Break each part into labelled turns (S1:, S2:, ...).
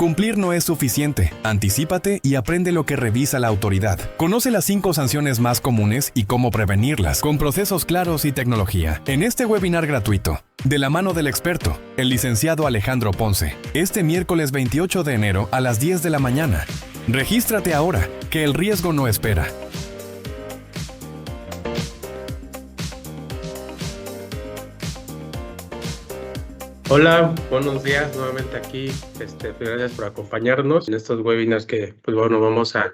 S1: Cumplir no es suficiente. Anticípate y aprende lo que revisa la autoridad. Conoce las 5 sanciones más comunes y cómo prevenirlas, con procesos claros y tecnología. En este webinar gratuito, de la mano del experto, el licenciado Alejandro Ponce, este miércoles 28 de enero a las 10 de la mañana. Regístrate ahora, que el riesgo no espera.
S2: Hola, buenos días nuevamente aquí. Gracias por acompañarnos en estos webinars que, pues bueno, vamos a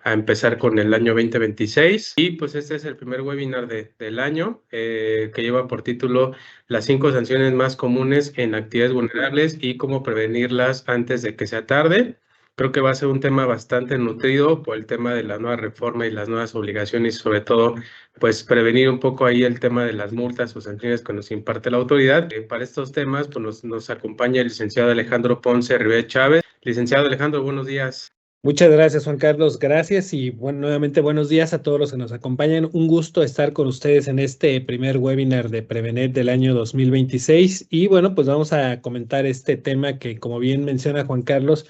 S2: empezar con el año 2026. Y pues este es el primer webinar del año que lleva por título las 5 sanciones más comunes en actividades vulnerables y cómo prevenirlas antes de que sea tarde. Creo que va a ser un tema bastante nutrido por el tema de la nueva reforma y las nuevas obligaciones, y sobre todo, pues prevenir un poco ahí el tema de las multas o sanciones que nos imparte la autoridad. Para estos temas, pues nos acompaña el licenciado Alejandro Ponce Rivera Chávez. Licenciado Alejandro, buenos días.
S3: Muchas gracias, Juan Carlos. Gracias y bueno, nuevamente buenos días a todos los que nos acompañan. Un gusto estar con ustedes en este primer webinar de Prevenet del año 2026. Y bueno, pues vamos a comentar este tema que, como bien menciona Juan Carlos,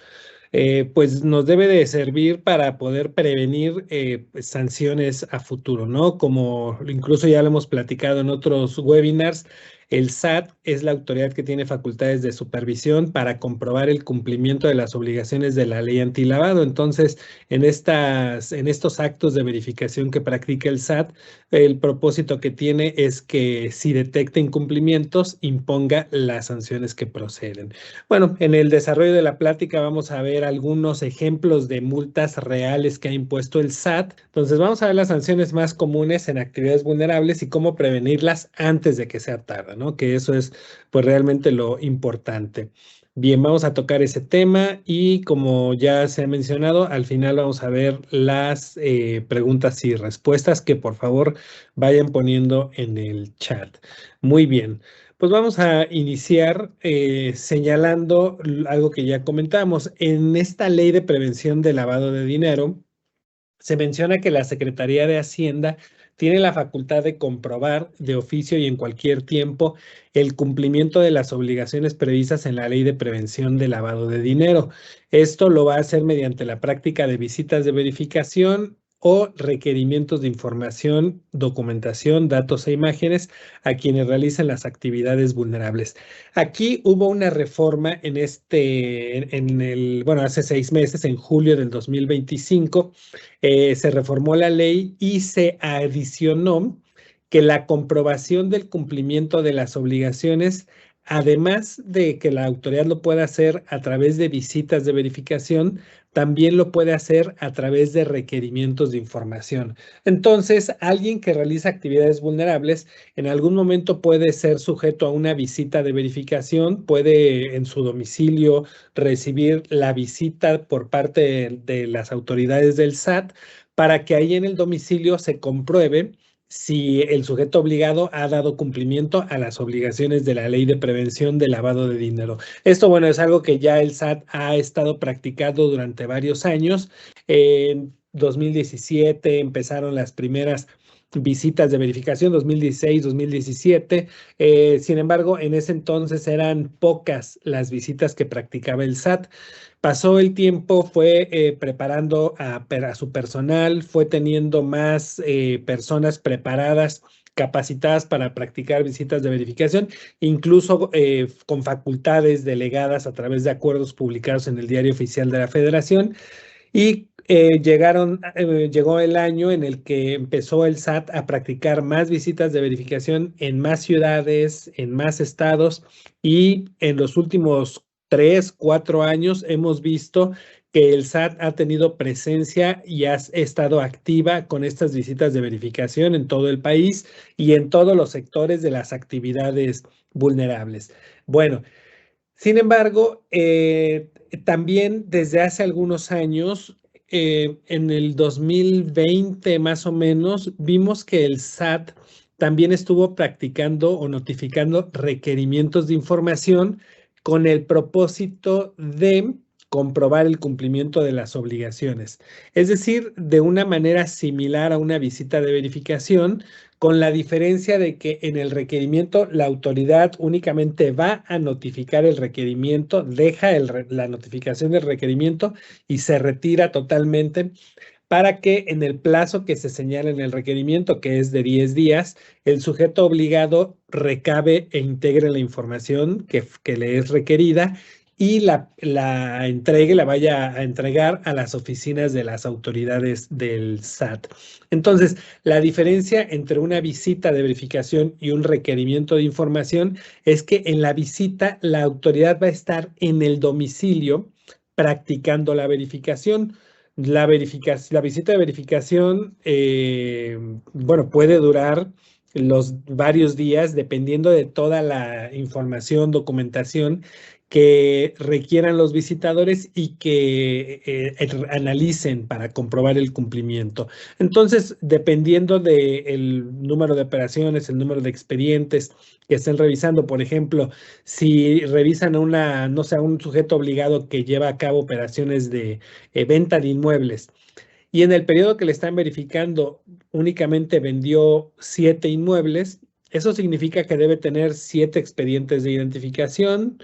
S3: pues nos debe de servir para poder prevenir pues, sanciones a futuro, ¿no? Como incluso ya lo hemos platicado en otros webinars, el SAT es la autoridad que tiene facultades de supervisión para comprobar el cumplimiento de las obligaciones de la ley antilavado. Entonces, en estos actos de verificación que practica el SAT, el propósito que tiene es que si detecta incumplimientos, imponga las sanciones que proceden. Bueno, en el desarrollo de la plática vamos a ver algunos ejemplos de multas reales que ha impuesto el SAT. Entonces vamos a ver las sanciones más comunes en actividades vulnerables y cómo prevenirlas antes de que sea tarde, ¿no? Que eso es pues realmente lo importante. Bien, vamos a tocar ese tema y como ya se ha mencionado, al final vamos a ver las preguntas y respuestas que por favor vayan poniendo en el chat. Muy bien. Pues vamos a iniciar señalando algo que ya comentamos. En esta ley de prevención de lavado de dinero, se menciona que la Secretaría de Hacienda tiene la facultad de comprobar de oficio y en cualquier tiempo el cumplimiento de las obligaciones previstas en la Ley de Prevención de Lavado de Dinero. Esto lo va a hacer mediante la práctica de visitas de verificación o requerimientos de información, documentación, datos e imágenes a quienes realicen las actividades vulnerables. Aquí hubo una reforma bueno, hace 6 meses, en julio del 2025, se reformó la ley y se adicionó que la comprobación del cumplimiento de las obligaciones, además de que la autoridad lo pueda hacer a través de visitas de verificación, también lo puede hacer a través de requerimientos de información. Entonces, alguien que realiza actividades vulnerables en algún momento puede ser sujeto a una visita de verificación, puede en su domicilio recibir la visita por parte de las autoridades del SAT para que ahí en el domicilio se compruebe si el sujeto obligado ha dado cumplimiento a las obligaciones de la Ley de Prevención de Lavado de Dinero. Esto, bueno, es algo que ya el SAT ha estado practicando durante varios años. En 2017 empezaron las primeras visitas de verificación, 2016, 2017. Sin embargo, en ese entonces eran pocas las visitas que practicaba el SAT. Pasó el tiempo, fue preparando a su personal, fue teniendo más personas preparadas, capacitadas para practicar visitas de verificación, incluso con facultades delegadas a través de acuerdos publicados en el Diario Oficial de la Federación. Y llegó el año en el que empezó el SAT a practicar más visitas de verificación en más ciudades, en más estados, y en los últimos 3, 4 años hemos visto que el SAT ha tenido presencia y ha estado activa con estas visitas de verificación en todo el país y en todos los sectores de las actividades vulnerables. Bueno, sin embargo, también desde hace algunos años, en el 2020 más o menos, vimos que el SAT también estuvo practicando o notificando requerimientos de información con el propósito de comprobar el cumplimiento de las obligaciones. Es decir, de una manera similar a una visita de verificación, con la diferencia de que en el requerimiento la autoridad únicamente va a notificar el requerimiento, deja la notificación del requerimiento y se retira totalmente para que en el plazo que se señala en el requerimiento, que es de 10 días, el sujeto obligado recabe e integre la información que le es requerida y la entregue, la vaya a entregar a las oficinas de las autoridades del SAT. Entonces, la diferencia entre una visita de verificación y un requerimiento de información es que en la visita la autoridad va a estar en el domicilio practicando la verificación. La visita de verificación, bueno, puede durar los varios días dependiendo de toda la información, documentación que requieran los visitadores y que analicen para comprobar el cumplimiento. Entonces, dependiendo del número de operaciones, el número de expedientes que estén revisando, por ejemplo, si revisan no sé, a un sujeto obligado que lleva a cabo operaciones de venta de inmuebles y en el periodo que le están verificando únicamente vendió 7 inmuebles, eso significa que debe tener 7 expedientes de identificación,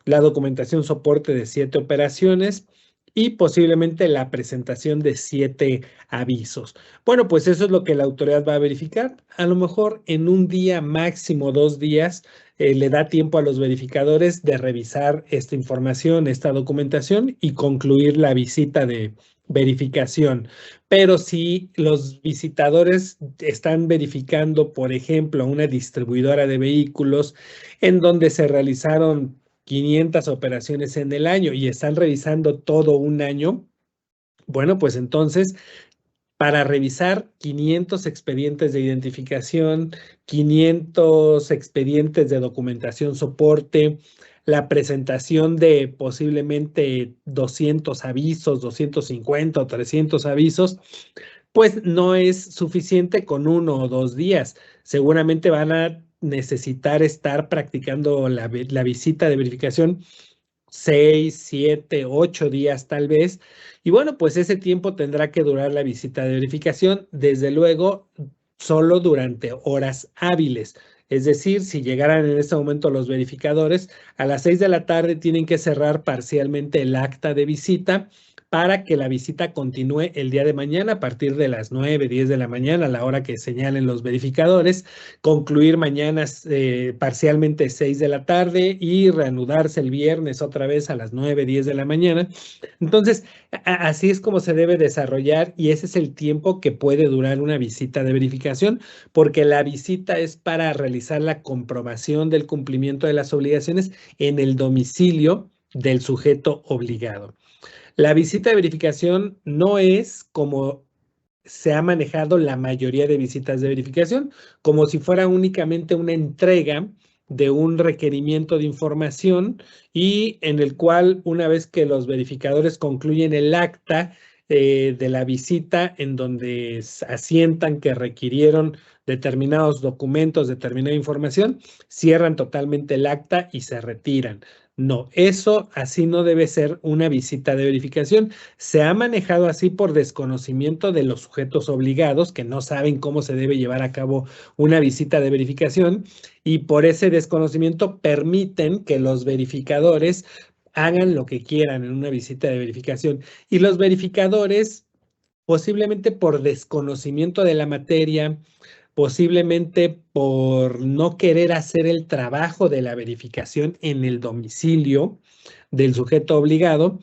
S3: la documentación soporte de 7 operaciones y posiblemente la presentación de 7 avisos. Bueno, pues eso es lo que la autoridad va a verificar. A lo mejor en un día, máximo 2 días, le da tiempo a los verificadores de revisar esta información, esta documentación y concluir la visita de verificación. Pero si los visitadores están verificando, por ejemplo, una distribuidora de vehículos en donde se realizaron 500 operaciones en el año y están revisando todo un año, bueno, pues entonces para revisar 500 expedientes de identificación, 500 expedientes de documentación soporte, la presentación de posiblemente 200 avisos, 250 o 300 avisos, pues no es suficiente con 1 o 2 días. Seguramente van a necesitar estar practicando la visita de verificación 6, 7, 8 días tal vez. Y bueno, pues ese tiempo tendrá que durar la visita de verificación, desde luego, solo durante horas hábiles. Es decir, si llegaran en este momento los verificadores, a las 6 de la tarde tienen que cerrar parcialmente el acta de visita para que la visita continúe el día de mañana a partir de las 9, 10 de la mañana, a la hora que señalen los verificadores, concluir mañana parcialmente 6 de la tarde y reanudarse el viernes otra vez a las 9, 10 de la mañana. Entonces, así es como se debe desarrollar y ese es el tiempo que puede durar una visita de verificación, porque la visita es para realizar la comprobación del cumplimiento de las obligaciones en el domicilio del sujeto obligado. La visita de verificación no es como se ha manejado la mayoría de visitas de verificación, como si fuera únicamente una entrega de un requerimiento de información y en el cual una vez que los verificadores concluyen el acta de la visita en donde asientan que requirieron determinados documentos, determinada información, cierran totalmente el acta y se retiran. No, eso así no debe ser una visita de verificación. Se ha manejado así por desconocimiento de los sujetos obligados que no saben cómo se debe llevar a cabo una visita de verificación y por ese desconocimiento permiten que los verificadores hagan lo que quieran en una visita de verificación. Y los verificadores, posiblemente por desconocimiento de la materia, posiblemente por no querer hacer el trabajo de la verificación en el domicilio del sujeto obligado,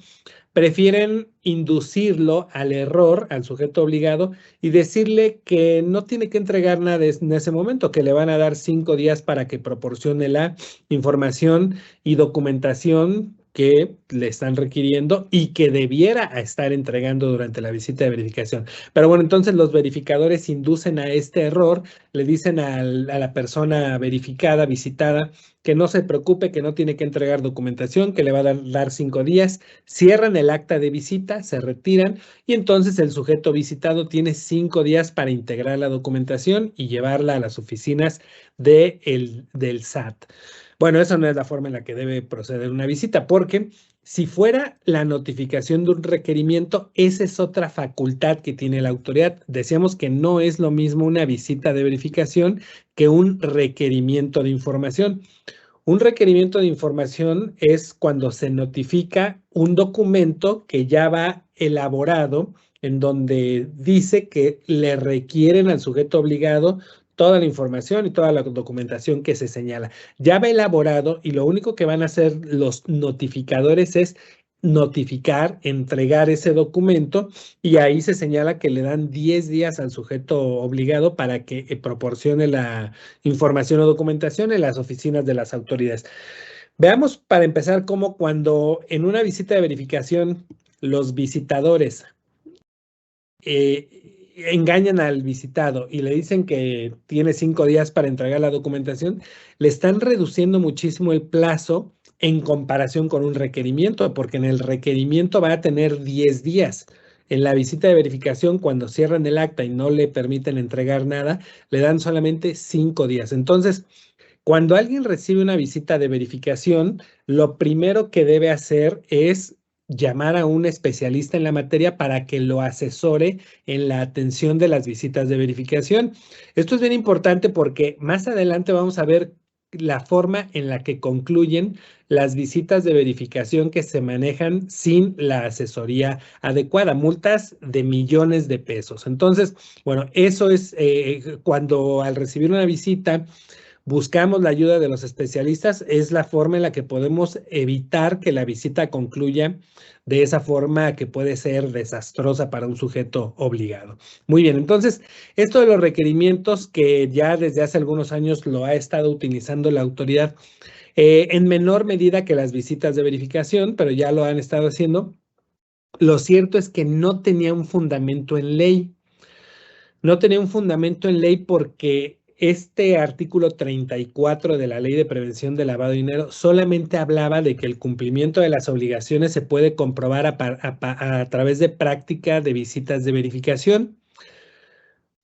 S3: prefieren inducirlo al error, al sujeto obligado, y decirle que no tiene que entregar nada en ese momento, que le van a dar 5 días para que proporcione la información y documentación que le están requiriendo y que debiera estar entregando durante la visita de verificación. Pero bueno, entonces los verificadores inducen a este error, le dicen a la persona verificada, visitada, que no se preocupe, que no tiene que entregar documentación, que le va a dar 5 días, cierran el acta de visita, se retiran y entonces el sujeto visitado tiene 5 días para integrar la documentación y llevarla a las oficinas del SAT. Bueno, esa no es la forma en la que debe proceder una visita, porque Si fuera la notificación de un requerimiento, esa es otra facultad que tiene la autoridad. Decíamos que no es lo mismo una visita de verificación que un requerimiento de información. Un requerimiento de información es cuando se notifica un documento que ya va elaborado, en donde dice que le requieren al sujeto obligado toda la información y toda la documentación que se señala. Ya va elaborado y lo único que van a hacer los notificadores es notificar, entregar ese documento, y ahí se señala que le dan 10 días al sujeto obligado para que proporcione la información o documentación en las oficinas de las autoridades. Veamos para empezar cómo cuando en una visita de verificación los visitadores engañan al visitado y le dicen que tiene 5 días para entregar la documentación, le están reduciendo muchísimo el plazo en comparación con un requerimiento, porque en el requerimiento va a tener 10 días. En la visita de verificación, cuando cierran el acta y no le permiten entregar nada, le dan solamente 5 días. Entonces, cuando alguien recibe una visita de verificación, lo primero que debe hacer es llamar a un especialista en la materia para que lo asesore en la atención de las visitas de verificación. Esto es bien importante porque más adelante vamos a ver la forma en la que concluyen las visitas de verificación que se manejan sin la asesoría adecuada, multas de millones de pesos. Entonces, bueno, eso es cuando al recibir una visita buscamos la ayuda de los especialistas, es la forma en la que podemos evitar que la visita concluya de esa forma que puede ser desastrosa para un sujeto obligado. Muy bien, entonces, esto de los requerimientos que ya desde hace algunos años lo ha estado utilizando la autoridad, en menor medida que las visitas de verificación, pero ya lo han estado haciendo. Lo cierto es que no tenía un fundamento en ley. No tenía un fundamento en ley porque este artículo 34 de la Ley de Prevención del Lavado de Dinero solamente hablaba de que el cumplimiento de las obligaciones se puede comprobar a través de práctica de visitas de verificación.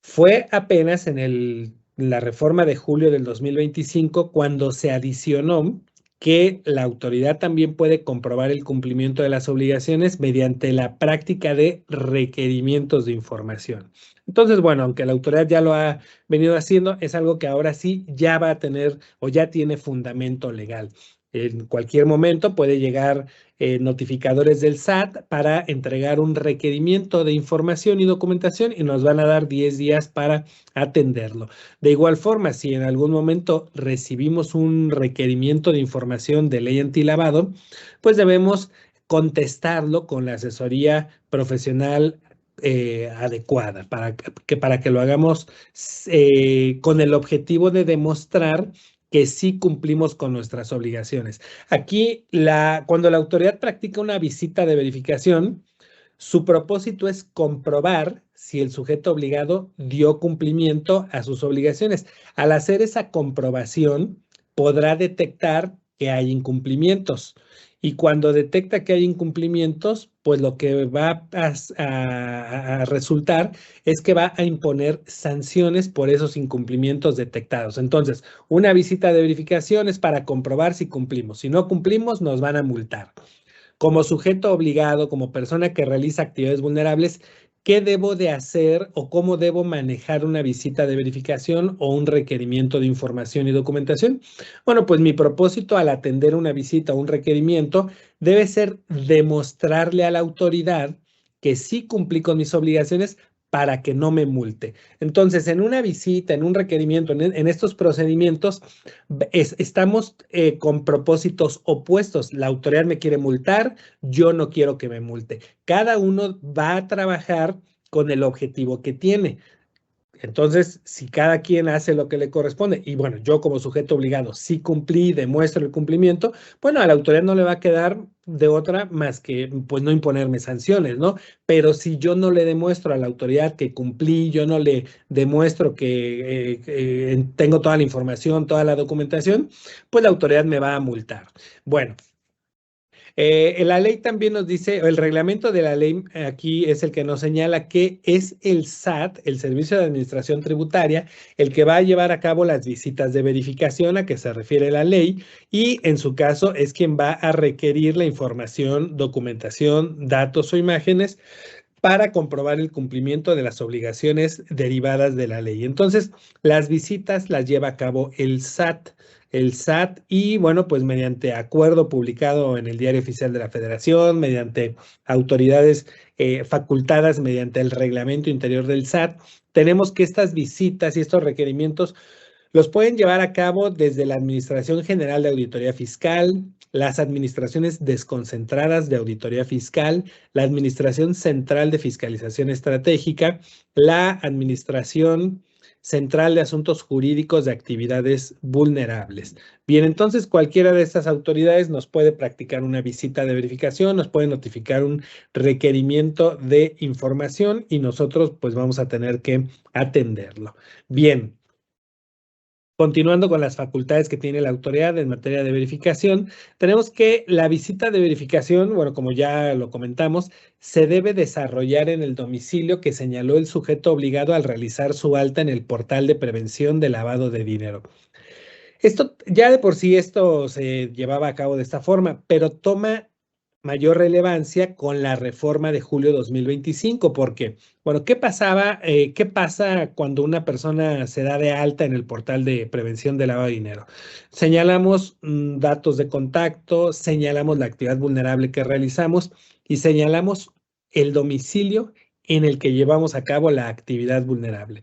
S3: Fue apenas en la reforma de julio del 2025 cuando se adicionó que la autoridad también puede comprobar el cumplimiento de las obligaciones mediante la práctica de requerimientos de información. Entonces, bueno, aunque la autoridad ya lo ha venido haciendo, es algo que ahora sí ya va a tener o ya tiene fundamento legal. En cualquier momento puede llegar notificadores del SAT para entregar un requerimiento de información y documentación y nos van a dar 10 días para atenderlo. De igual forma, si en algún momento recibimos un requerimiento de información de ley antilavado, pues debemos contestarlo con la asesoría profesional adecuada para que lo hagamos con el objetivo de demostrar que sí cumplimos con nuestras obligaciones. Aquí, cuando la autoridad practica una visita de verificación, su propósito es comprobar si el sujeto obligado dio cumplimiento a sus obligaciones. Al hacer esa comprobación, podrá detectar que hay incumplimientos. Y cuando detecta que hay incumplimientos, pues lo que va a resultar es que va a imponer sanciones por esos incumplimientos detectados. Entonces, una visita de verificación es para comprobar si cumplimos. Si no cumplimos, nos van a multar. Como sujeto obligado, como persona que realiza actividades vulnerables, ¿qué debo de hacer o cómo debo manejar una visita de verificación o un requerimiento de información y documentación? Bueno, pues mi propósito al atender una visita o un requerimiento debe ser demostrarle a la autoridad que sí cumplí con mis obligaciones para que no me multe. Entonces, en una visita, en un requerimiento, en estos procedimientos, estamos con propósitos opuestos. La autoridad me quiere multar, yo no quiero que me multe. Cada uno va a trabajar con el objetivo que tiene. Entonces, si cada quien hace lo que le corresponde, y bueno, yo como sujeto obligado, si cumplí, demuestro el cumplimiento, bueno, a la autoridad no le va a quedar de otra más que, pues, no imponerme sanciones, ¿no? Pero si yo no le demuestro a la autoridad que cumplí, yo no le demuestro que tengo toda la información, toda la documentación, pues la autoridad me va a multar. Bueno. La ley también nos dice, el reglamento de la ley aquí es el que nos señala que es el SAT, el Servicio de Administración Tributaria, el que va a llevar a cabo las visitas de verificación a que se refiere la ley y en su caso es quien va a requerir la información, documentación, datos o imágenes para comprobar el cumplimiento de las obligaciones derivadas de la ley. Entonces, las visitas las lleva a cabo el SAT. El SAT y bueno, pues mediante acuerdo publicado en el Diario Oficial de la Federación, mediante autoridades facultadas mediante el reglamento interior del SAT, tenemos que estas visitas y estos requerimientos los pueden llevar a cabo desde la Administración General de Auditoría Fiscal, las administraciones desconcentradas de auditoría fiscal, la Administración Central de Fiscalización Estratégica, la Administración Central de Asuntos Jurídicos de Actividades Vulnerables. Bien, entonces cualquiera de estas autoridades nos puede practicar una visita de verificación, nos puede notificar un requerimiento de información y nosotros pues vamos a tener que atenderlo. Bien. Continuando con las facultades que tiene la autoridad en materia de verificación, tenemos que la visita de verificación, bueno, como ya lo comentamos, se debe desarrollar en el domicilio que señaló el sujeto obligado al realizar su alta en el portal de prevención de lavado de dinero. Esto, ya de por sí esto se llevaba a cabo de esta forma, pero toma mayor relevancia con la reforma de julio de 2025, porque, bueno, ¿qué pasa cuando una persona se da de alta en el portal de prevención de lavado de dinero? Señalamos datos de contacto, señalamos la actividad vulnerable que realizamos y señalamos el domicilio en el que llevamos a cabo la actividad vulnerable.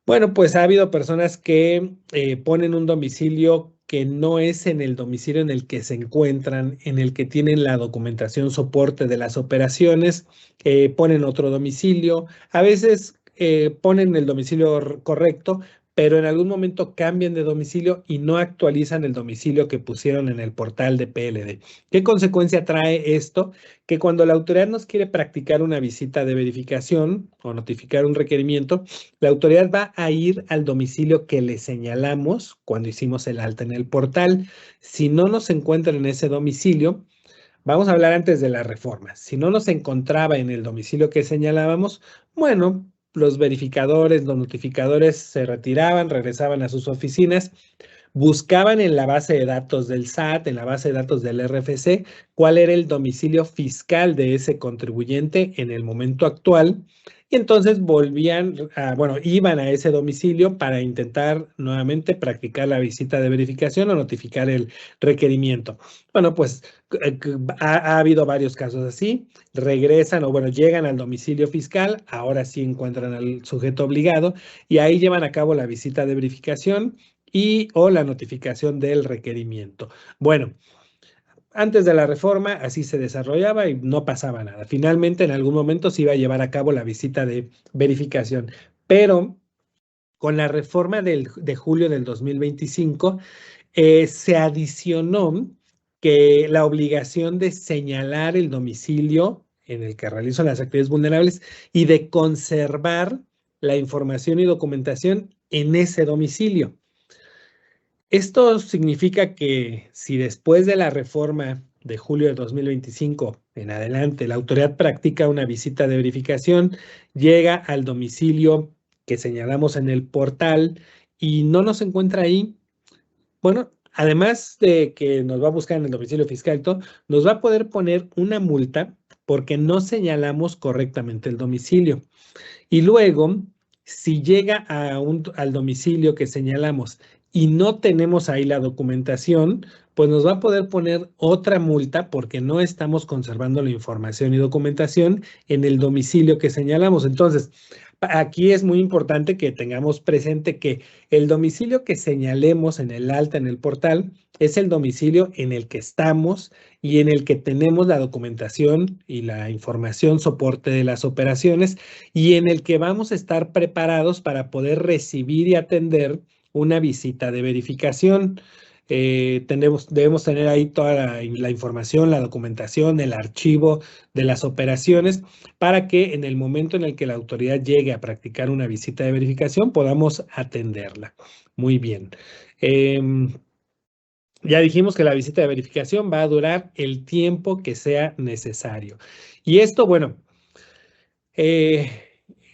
S3: Bueno, pues ha habido personas que ponen un domicilio que no es en el domicilio en el que se encuentran, en el que tienen la documentación soporte de las operaciones, ponen otro domicilio, a veces ponen el domicilio correcto, pero en algún momento cambian de domicilio y no actualizan el domicilio que pusieron en el portal de PLD. ¿Qué consecuencia trae esto? Que cuando la autoridad nos quiere practicar una visita de verificación o notificar un requerimiento, la autoridad va a ir al domicilio que le señalamos cuando hicimos el alta en el portal. Si no nos encuentran en ese domicilio, vamos a hablar antes de la reforma. Si no nos encontraba en el domicilio que señalábamos, bueno, los verificadores, los notificadores se retiraban, regresaban a sus oficinas, buscaban en la base de datos del SAT, en la base de datos del RFC, cuál era el domicilio fiscal de ese contribuyente en el momento actual. Y entonces iban a ese domicilio para intentar nuevamente practicar la visita de verificación o notificar el requerimiento. Bueno, pues ha habido varios casos así, regresan llegan al domicilio fiscal, ahora sí encuentran al sujeto obligado y ahí llevan a cabo la visita de verificación o la notificación del requerimiento. Bueno, antes de la reforma así se desarrollaba y no pasaba nada. Finalmente, en algún momento se iba a llevar a cabo la visita de verificación, pero con la reforma de julio del 2025 se adicionó que la obligación de señalar el domicilio en el que realizan las actividades vulnerables y de conservar la información y documentación en ese domicilio. Esto significa que si después de la reforma de julio de 2025 en adelante la autoridad practica una visita de verificación, llega al domicilio que señalamos en el portal y no nos encuentra ahí, bueno, además de que nos va a buscar en el domicilio fiscal y todo, nos va a poder poner una multa porque no señalamos correctamente el domicilio. Y luego, si llega al domicilio que señalamos y no tenemos ahí la documentación, pues nos va a poder poner otra multa porque no estamos conservando la información y documentación en el domicilio que señalamos. Entonces, aquí es muy importante que tengamos presente que el domicilio que señalemos en el alta en el portal es el domicilio en el que estamos y en el que tenemos la documentación y la información soporte de las operaciones y en el que vamos a estar preparados para poder recibir y atender una visita de verificación. Debemos tener ahí toda la información, la documentación, el archivo de las operaciones para que en el momento en el que la autoridad llegue a practicar una visita de verificación podamos atenderla. Muy bien. Ya dijimos que la visita de verificación va a durar el tiempo que sea necesario. Y esto, bueno, eh,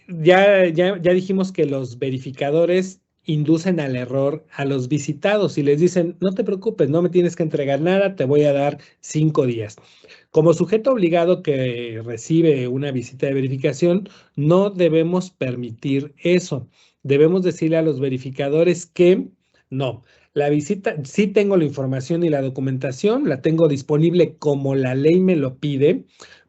S3: ya dijimos que los verificadores inducen al error a los visitados y les dicen, no te preocupes, no me tienes que entregar nada, te voy a dar 5 días. Como sujeto obligado que recibe una visita de verificación, no debemos permitir eso. Debemos decirle a los verificadores que no. La visita, sí tengo la información y la documentación, la tengo disponible como la ley me lo pide.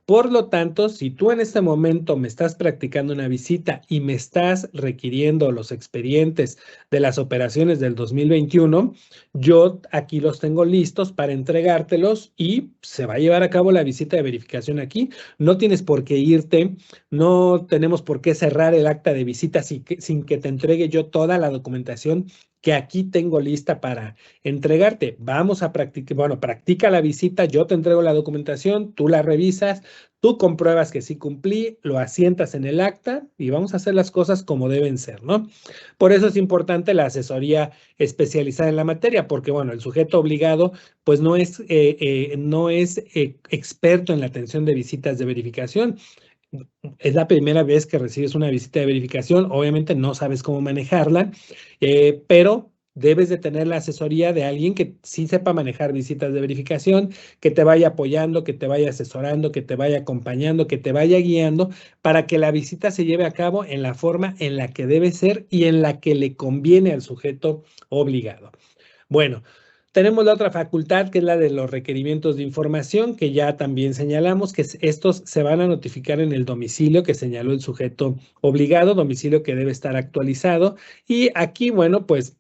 S3: Por lo tanto, si tú en este momento me estás practicando una visita y me estás requiriendo los expedientes de las operaciones del 2021, yo aquí los tengo listos para entregártelos y se va a llevar a cabo la visita de verificación aquí. No tienes por qué irte, no tenemos por qué cerrar el acta de visita sin que te entregue yo toda la documentación que aquí tengo lista para entregarte. Vamos a practicar, bueno, practica la visita, yo te entrego la documentación, tú la revisas, tú compruebas que sí cumplí, lo asientas en el acta y vamos a hacer las cosas como deben ser, ¿no? Por eso es importante la asesoría especializada en la materia, porque, bueno, el sujeto obligado, pues no es experto en la atención de visitas de verificación. Es la primera vez que recibes una visita de verificación, obviamente no sabes cómo manejarla, pero debes de tener la asesoría de alguien que sí sepa manejar visitas de verificación, que te vaya apoyando, que te vaya asesorando, que te vaya acompañando, que te vaya guiando para que la visita se lleve a cabo en la forma en la que debe ser y en la que le conviene al sujeto obligado. Bueno, tenemos la otra facultad que es la de los requerimientos de información, que ya también señalamos que estos se van a notificar en el domicilio que señaló el sujeto obligado, domicilio que debe estar actualizado. Y aquí, bueno, pues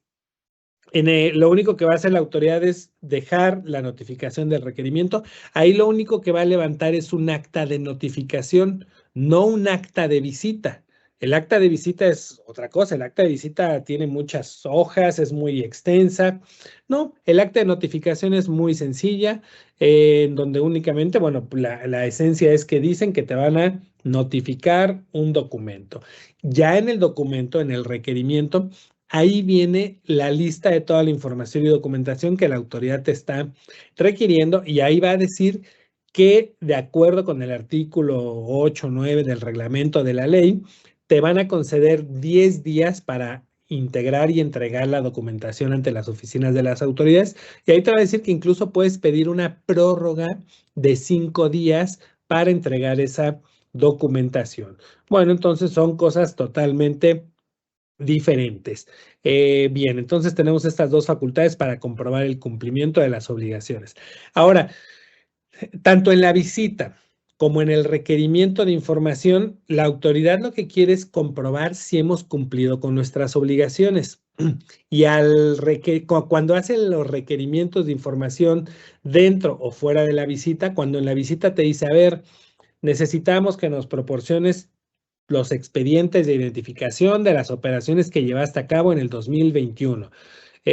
S3: lo único que va a hacer la autoridad es dejar la notificación del requerimiento. Ahí lo único que va a levantar es un acta de notificación, no un acta de visita. El acta de visita es otra cosa. El acta de visita tiene muchas hojas, es muy extensa. No, el acta de notificación es muy sencilla, en donde únicamente, bueno, la esencia es que dicen que te van a notificar un documento. Ya en el documento, en el requerimiento, ahí viene la lista de toda la información y documentación que la autoridad te está requiriendo y ahí va a decir que de acuerdo con el artículo 8 o 9 del reglamento de la ley, te van a conceder 10 días para integrar y entregar la documentación ante las oficinas de las autoridades. Y ahí te va a decir que incluso puedes pedir una prórroga de 5 días para entregar esa documentación. Bueno, entonces son cosas totalmente diferentes. Bien, entonces tenemos estas dos facultades para comprobar el cumplimiento de las obligaciones. Ahora, tanto en la visita como en el requerimiento de información, la autoridad lo que quiere es comprobar si hemos cumplido con nuestras obligaciones. Y cuando hacen los requerimientos de información dentro o fuera de la visita, cuando en la visita te dice, a ver, necesitamos que nos proporciones los expedientes de identificación de las operaciones que llevaste a cabo en el 2021.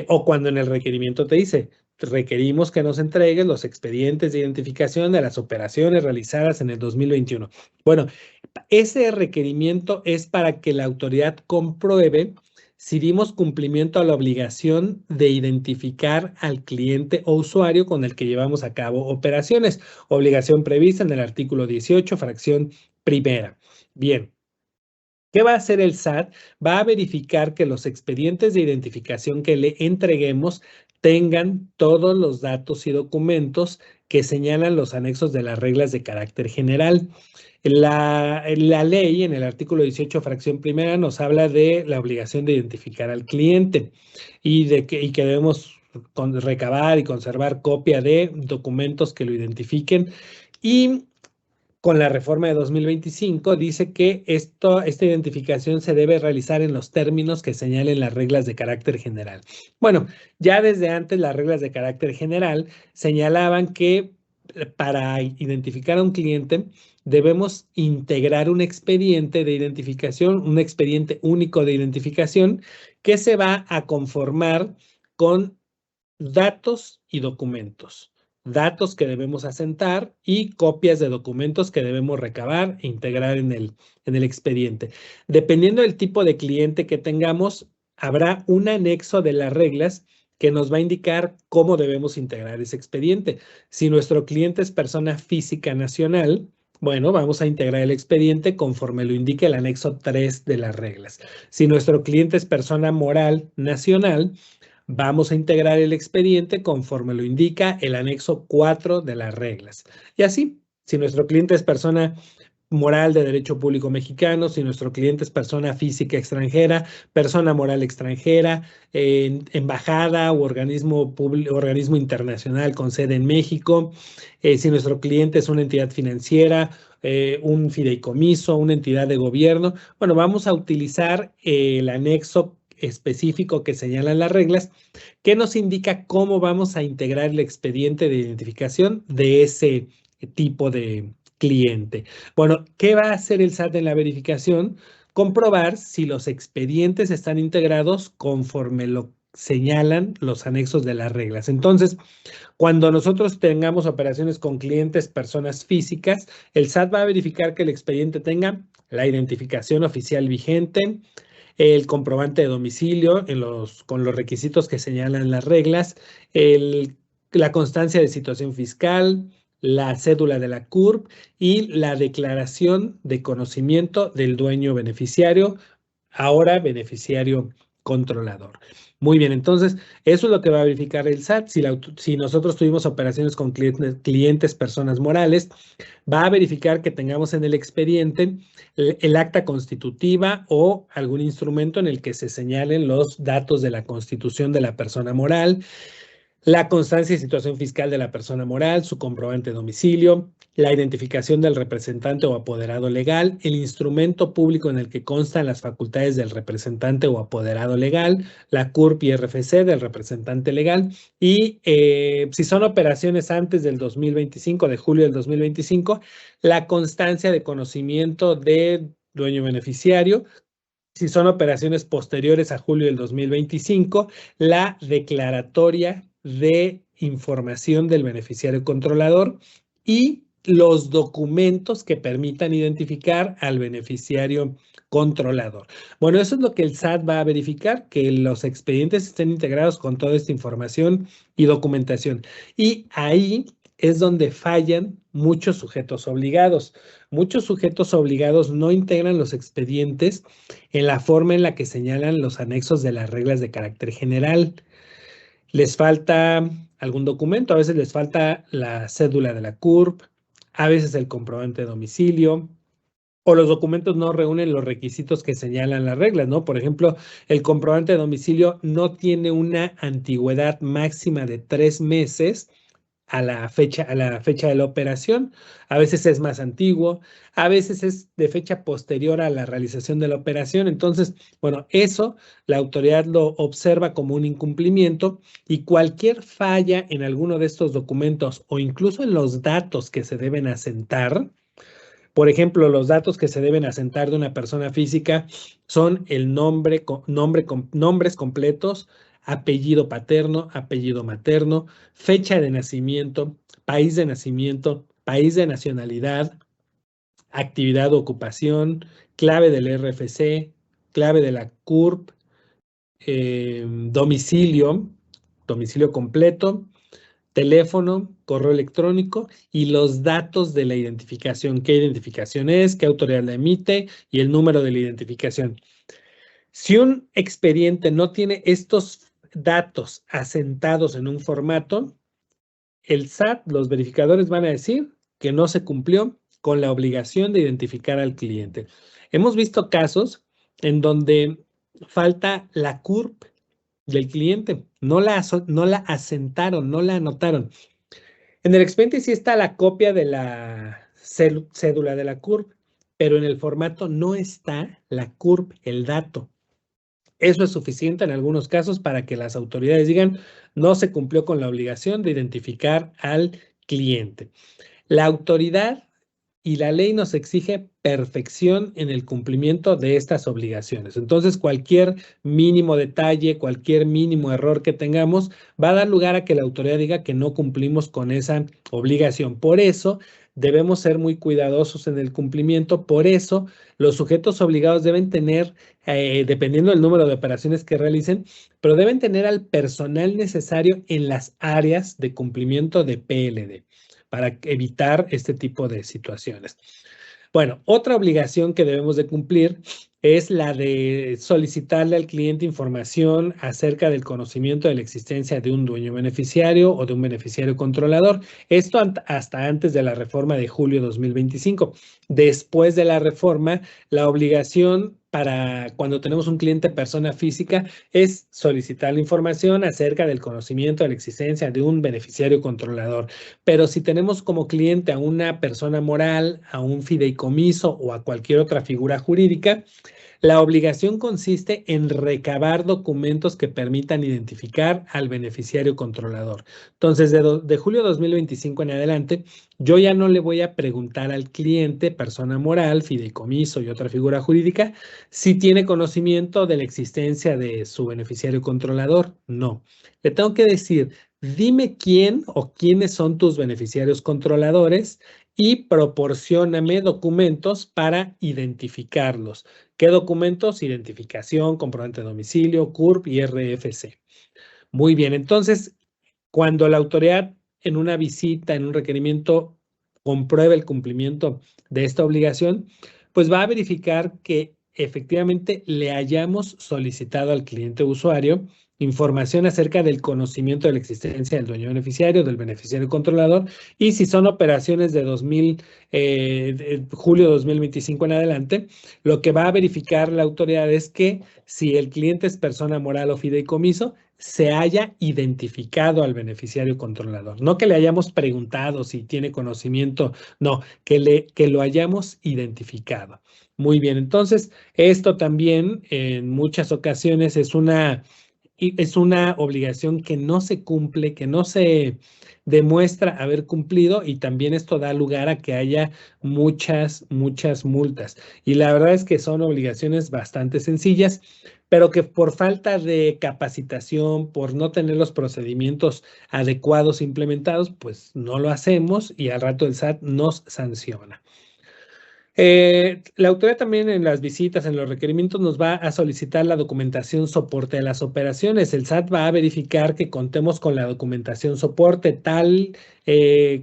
S3: O cuando en el requerimiento te dice, requerimos que nos entregues los expedientes de identificación de las operaciones realizadas en el 2021. Bueno, ese requerimiento es para que la autoridad compruebe si dimos cumplimiento a la obligación de identificar al cliente o usuario con el que llevamos a cabo operaciones. Obligación prevista en el artículo 18, fracción primera. Bien. ¿Qué va a hacer el SAT? Va a verificar que los expedientes de identificación que le entreguemos tengan todos los datos y documentos que señalan los anexos de las reglas de carácter general. La ley, en el artículo 18, fracción primera, nos habla de la obligación de identificar al cliente y que debemos recabar y conservar copia de documentos que lo identifiquen. Y con la reforma de 2025 dice que esta identificación se debe realizar en los términos que señalen las reglas de carácter general. Bueno, ya desde antes las reglas de carácter general señalaban que para identificar a un cliente debemos integrar un expediente de identificación, un expediente único de identificación que se va a conformar con datos y documentos. Datos que debemos asentar y copias de documentos que debemos recabar e integrar en el expediente. Dependiendo del tipo de cliente que tengamos, habrá un anexo de las reglas que nos va a indicar cómo debemos integrar ese expediente. Si nuestro cliente es persona física nacional, bueno, vamos a integrar el expediente conforme lo indique el anexo 3 de las reglas. Si nuestro cliente es persona moral nacional, vamos a integrar el expediente conforme lo indica el anexo 4 de las reglas. Y así, si nuestro cliente es persona moral de derecho público mexicano, si nuestro cliente es persona física extranjera, persona moral extranjera, embajada u organismo internacional con sede en México, si nuestro cliente es una entidad financiera, un fideicomiso, una entidad de gobierno, bueno, vamos a utilizar el anexo específico que señalan las reglas, que nos indica cómo vamos a integrar el expediente de identificación de ese tipo de cliente. Bueno, ¿qué va a hacer el SAT en la verificación? Comprobar si los expedientes están integrados conforme lo señalan los anexos de las reglas. Entonces, cuando nosotros tengamos operaciones con clientes, personas físicas, el SAT va a verificar que el expediente tenga la identificación oficial vigente, el comprobante de domicilio con los requisitos que señalan las reglas, la constancia de situación fiscal, la cédula de la CURP y la declaración de conocimiento del dueño beneficiario, ahora beneficiario controlador. Muy bien, entonces eso es lo que va a verificar el SAT. Si nosotros tuvimos operaciones con clientes, personas morales, va a verificar que tengamos en el expediente el acta constitutiva o algún instrumento en el que se señalen los datos de la constitución de la persona moral, la constancia de situación fiscal de la persona moral, su comprobante de domicilio, la identificación del representante o apoderado legal, el instrumento público en el que constan las facultades del representante o apoderado legal, la CURP y RFC del representante legal y si son operaciones antes del 2025, de julio del 2025, la constancia de conocimiento de dueño beneficiario. Si son operaciones posteriores a julio del 2025, la declaratoria de información del beneficiario controlador y los documentos que permitan identificar al beneficiario controlador. Bueno, eso es lo que el SAT va a verificar, que los expedientes estén integrados con toda esta información y documentación. Y ahí es donde fallan muchos sujetos obligados. Muchos sujetos obligados no integran los expedientes en la forma en la que señalan los anexos de las reglas de carácter general. Les falta algún documento, a veces les falta la cédula de la CURP, a veces el comprobante de domicilio, o los documentos no reúnen los requisitos que señalan las reglas, ¿no? Por ejemplo, el comprobante de domicilio no tiene una antigüedad máxima de 3 meses a la fecha de la operación. A veces es más antiguo, a veces es de fecha posterior a la realización de la operación. Entonces, bueno, eso la autoridad lo observa como un incumplimiento y cualquier falla en alguno de estos documentos o incluso en los datos que se deben asentar. Por ejemplo, los datos que se deben asentar de una persona física son el nombres completos, apellido paterno, apellido materno, fecha de nacimiento, país de nacionalidad, actividad o ocupación, clave del RFC, clave de la CURP, domicilio completo, teléfono, correo electrónico y los datos de la identificación. ¿Qué identificación es? ¿Qué autoridad la emite? Y el número de la identificación. Si un expediente no tiene estos datos asentados en un formato, el SAT, los verificadores van a decir que no se cumplió con la obligación de identificar al cliente. Hemos visto casos en donde falta la CURP del cliente, no la asentaron, no la anotaron. En el expediente sí está la copia de la cédula de la CURP, pero en el formato no está la CURP, el dato. Eso es suficiente en algunos casos para que las autoridades digan no se cumplió con la obligación de identificar al cliente. La autoridad y la ley nos exige perfección en el cumplimiento de estas obligaciones. Entonces, cualquier mínimo detalle, cualquier mínimo error que tengamos, va a dar lugar a que la autoridad diga que no cumplimos con esa obligación. Por eso, debemos ser muy cuidadosos en el cumplimiento. Por eso, los sujetos obligados deben tener, dependiendo del número de operaciones que realicen, pero deben tener al personal necesario en las áreas de cumplimiento de PLD para evitar este tipo de situaciones. Bueno, otra obligación que debemos de cumplir es la de solicitarle al cliente información acerca del conocimiento de la existencia de un dueño beneficiario o de un beneficiario controlador. Esto hasta antes de la reforma de julio de 2025. Después de la reforma, la obligación para cuando tenemos un cliente persona física es solicitar la información acerca del conocimiento de la existencia de un beneficiario controlador. Pero si tenemos como cliente a una persona moral, a un fideicomiso o a cualquier otra figura jurídica, la obligación consiste en recabar documentos que permitan identificar al beneficiario controlador. Entonces, de julio de 2025 en adelante, yo ya no le voy a preguntar al cliente, persona moral, fideicomiso y otra figura jurídica, si tiene conocimiento de la existencia de su beneficiario controlador. No. Le tengo que decir, dime quién o quiénes son tus beneficiarios controladores y proporcióname documentos para identificarlos. ¿Qué documentos? Identificación, comprobante de domicilio, CURP y RFC. Muy bien, entonces, cuando la autoridad en una visita, en un requerimiento, compruebe el cumplimiento de esta obligación, pues va a verificar que efectivamente le hayamos solicitado al cliente usuario información acerca del conocimiento de la existencia del dueño beneficiario, del beneficiario controlador, y si son operaciones de julio de 2025 en adelante, lo que va a verificar la autoridad es que si el cliente es persona moral o fideicomiso, se haya identificado al beneficiario controlador. No que le hayamos preguntado si tiene conocimiento, no, que lo hayamos identificado. Muy bien, entonces esto también en muchas ocasiones es una obligación que no se cumple, que no se demuestra haber cumplido, y también esto da lugar a que haya muchas multas. Y la verdad es que son obligaciones bastante sencillas, pero que por falta de capacitación, por no tener los procedimientos adecuados implementados, pues no lo hacemos y al rato el SAT nos sanciona. La autoridad también en las visitas, en los requerimientos, nos va a solicitar la documentación soporte de las operaciones. El SAT va a verificar que contemos con la documentación soporte tal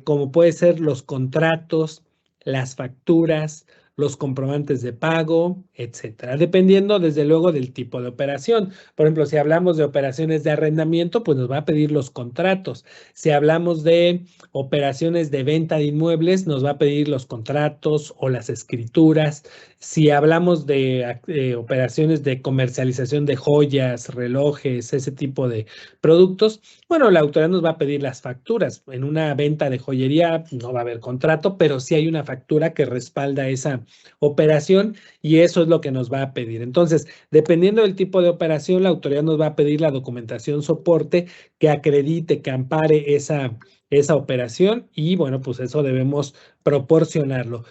S3: como puede ser los contratos, las facturas, los comprobantes de pago, etcétera, dependiendo desde luego del tipo de operación. Por ejemplo, si hablamos de operaciones de arrendamiento, pues nos va a pedir los contratos. Si hablamos de operaciones de venta de inmuebles, nos va a pedir los contratos o las escrituras. Si hablamos de operaciones de comercialización de joyas, relojes, ese tipo de productos, bueno, la autoridad nos va a pedir las facturas. En una venta de joyería no va a haber contrato, pero sí hay una factura que respalda esa operación y eso es lo que nos va a pedir. Entonces, dependiendo del tipo de operación, la autoridad nos va a pedir la documentación soporte que acredite, que ampare esa operación y bueno, pues eso debemos proporcionarlo.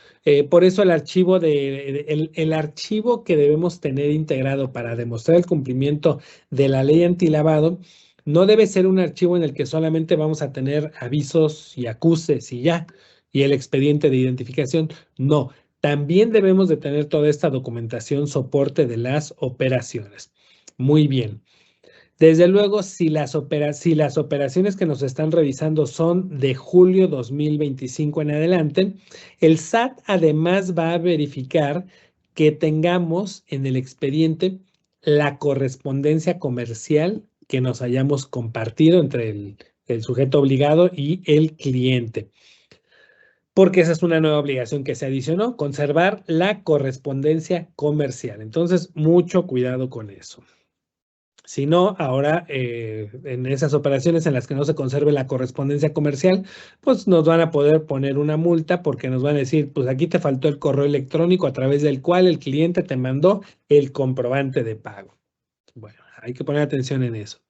S3: Por eso el archivo que debemos tener integrado para demostrar el cumplimiento de la ley antilavado no debe ser un archivo en el que solamente vamos a tener avisos y acuses y ya, y el expediente de identificación. No, también debemos de tener toda esta documentación soporte de las operaciones. Muy bien. Desde luego, si las operaciones que nos están revisando son de julio 2025 en adelante, el SAT además va a verificar que tengamos en el expediente la correspondencia comercial que nos hayamos compartido entre el sujeto obligado y el cliente. Porque esa es una nueva obligación que se adicionó, conservar la correspondencia comercial. Entonces, mucho cuidado con eso. Si no, ahora en esas operaciones en las que no se conserve la correspondencia comercial, pues nos van a poder poner una multa porque nos van a decir, pues aquí te faltó el correo electrónico a través del cual el cliente te mandó el comprobante de pago. Bueno, hay que poner atención en eso.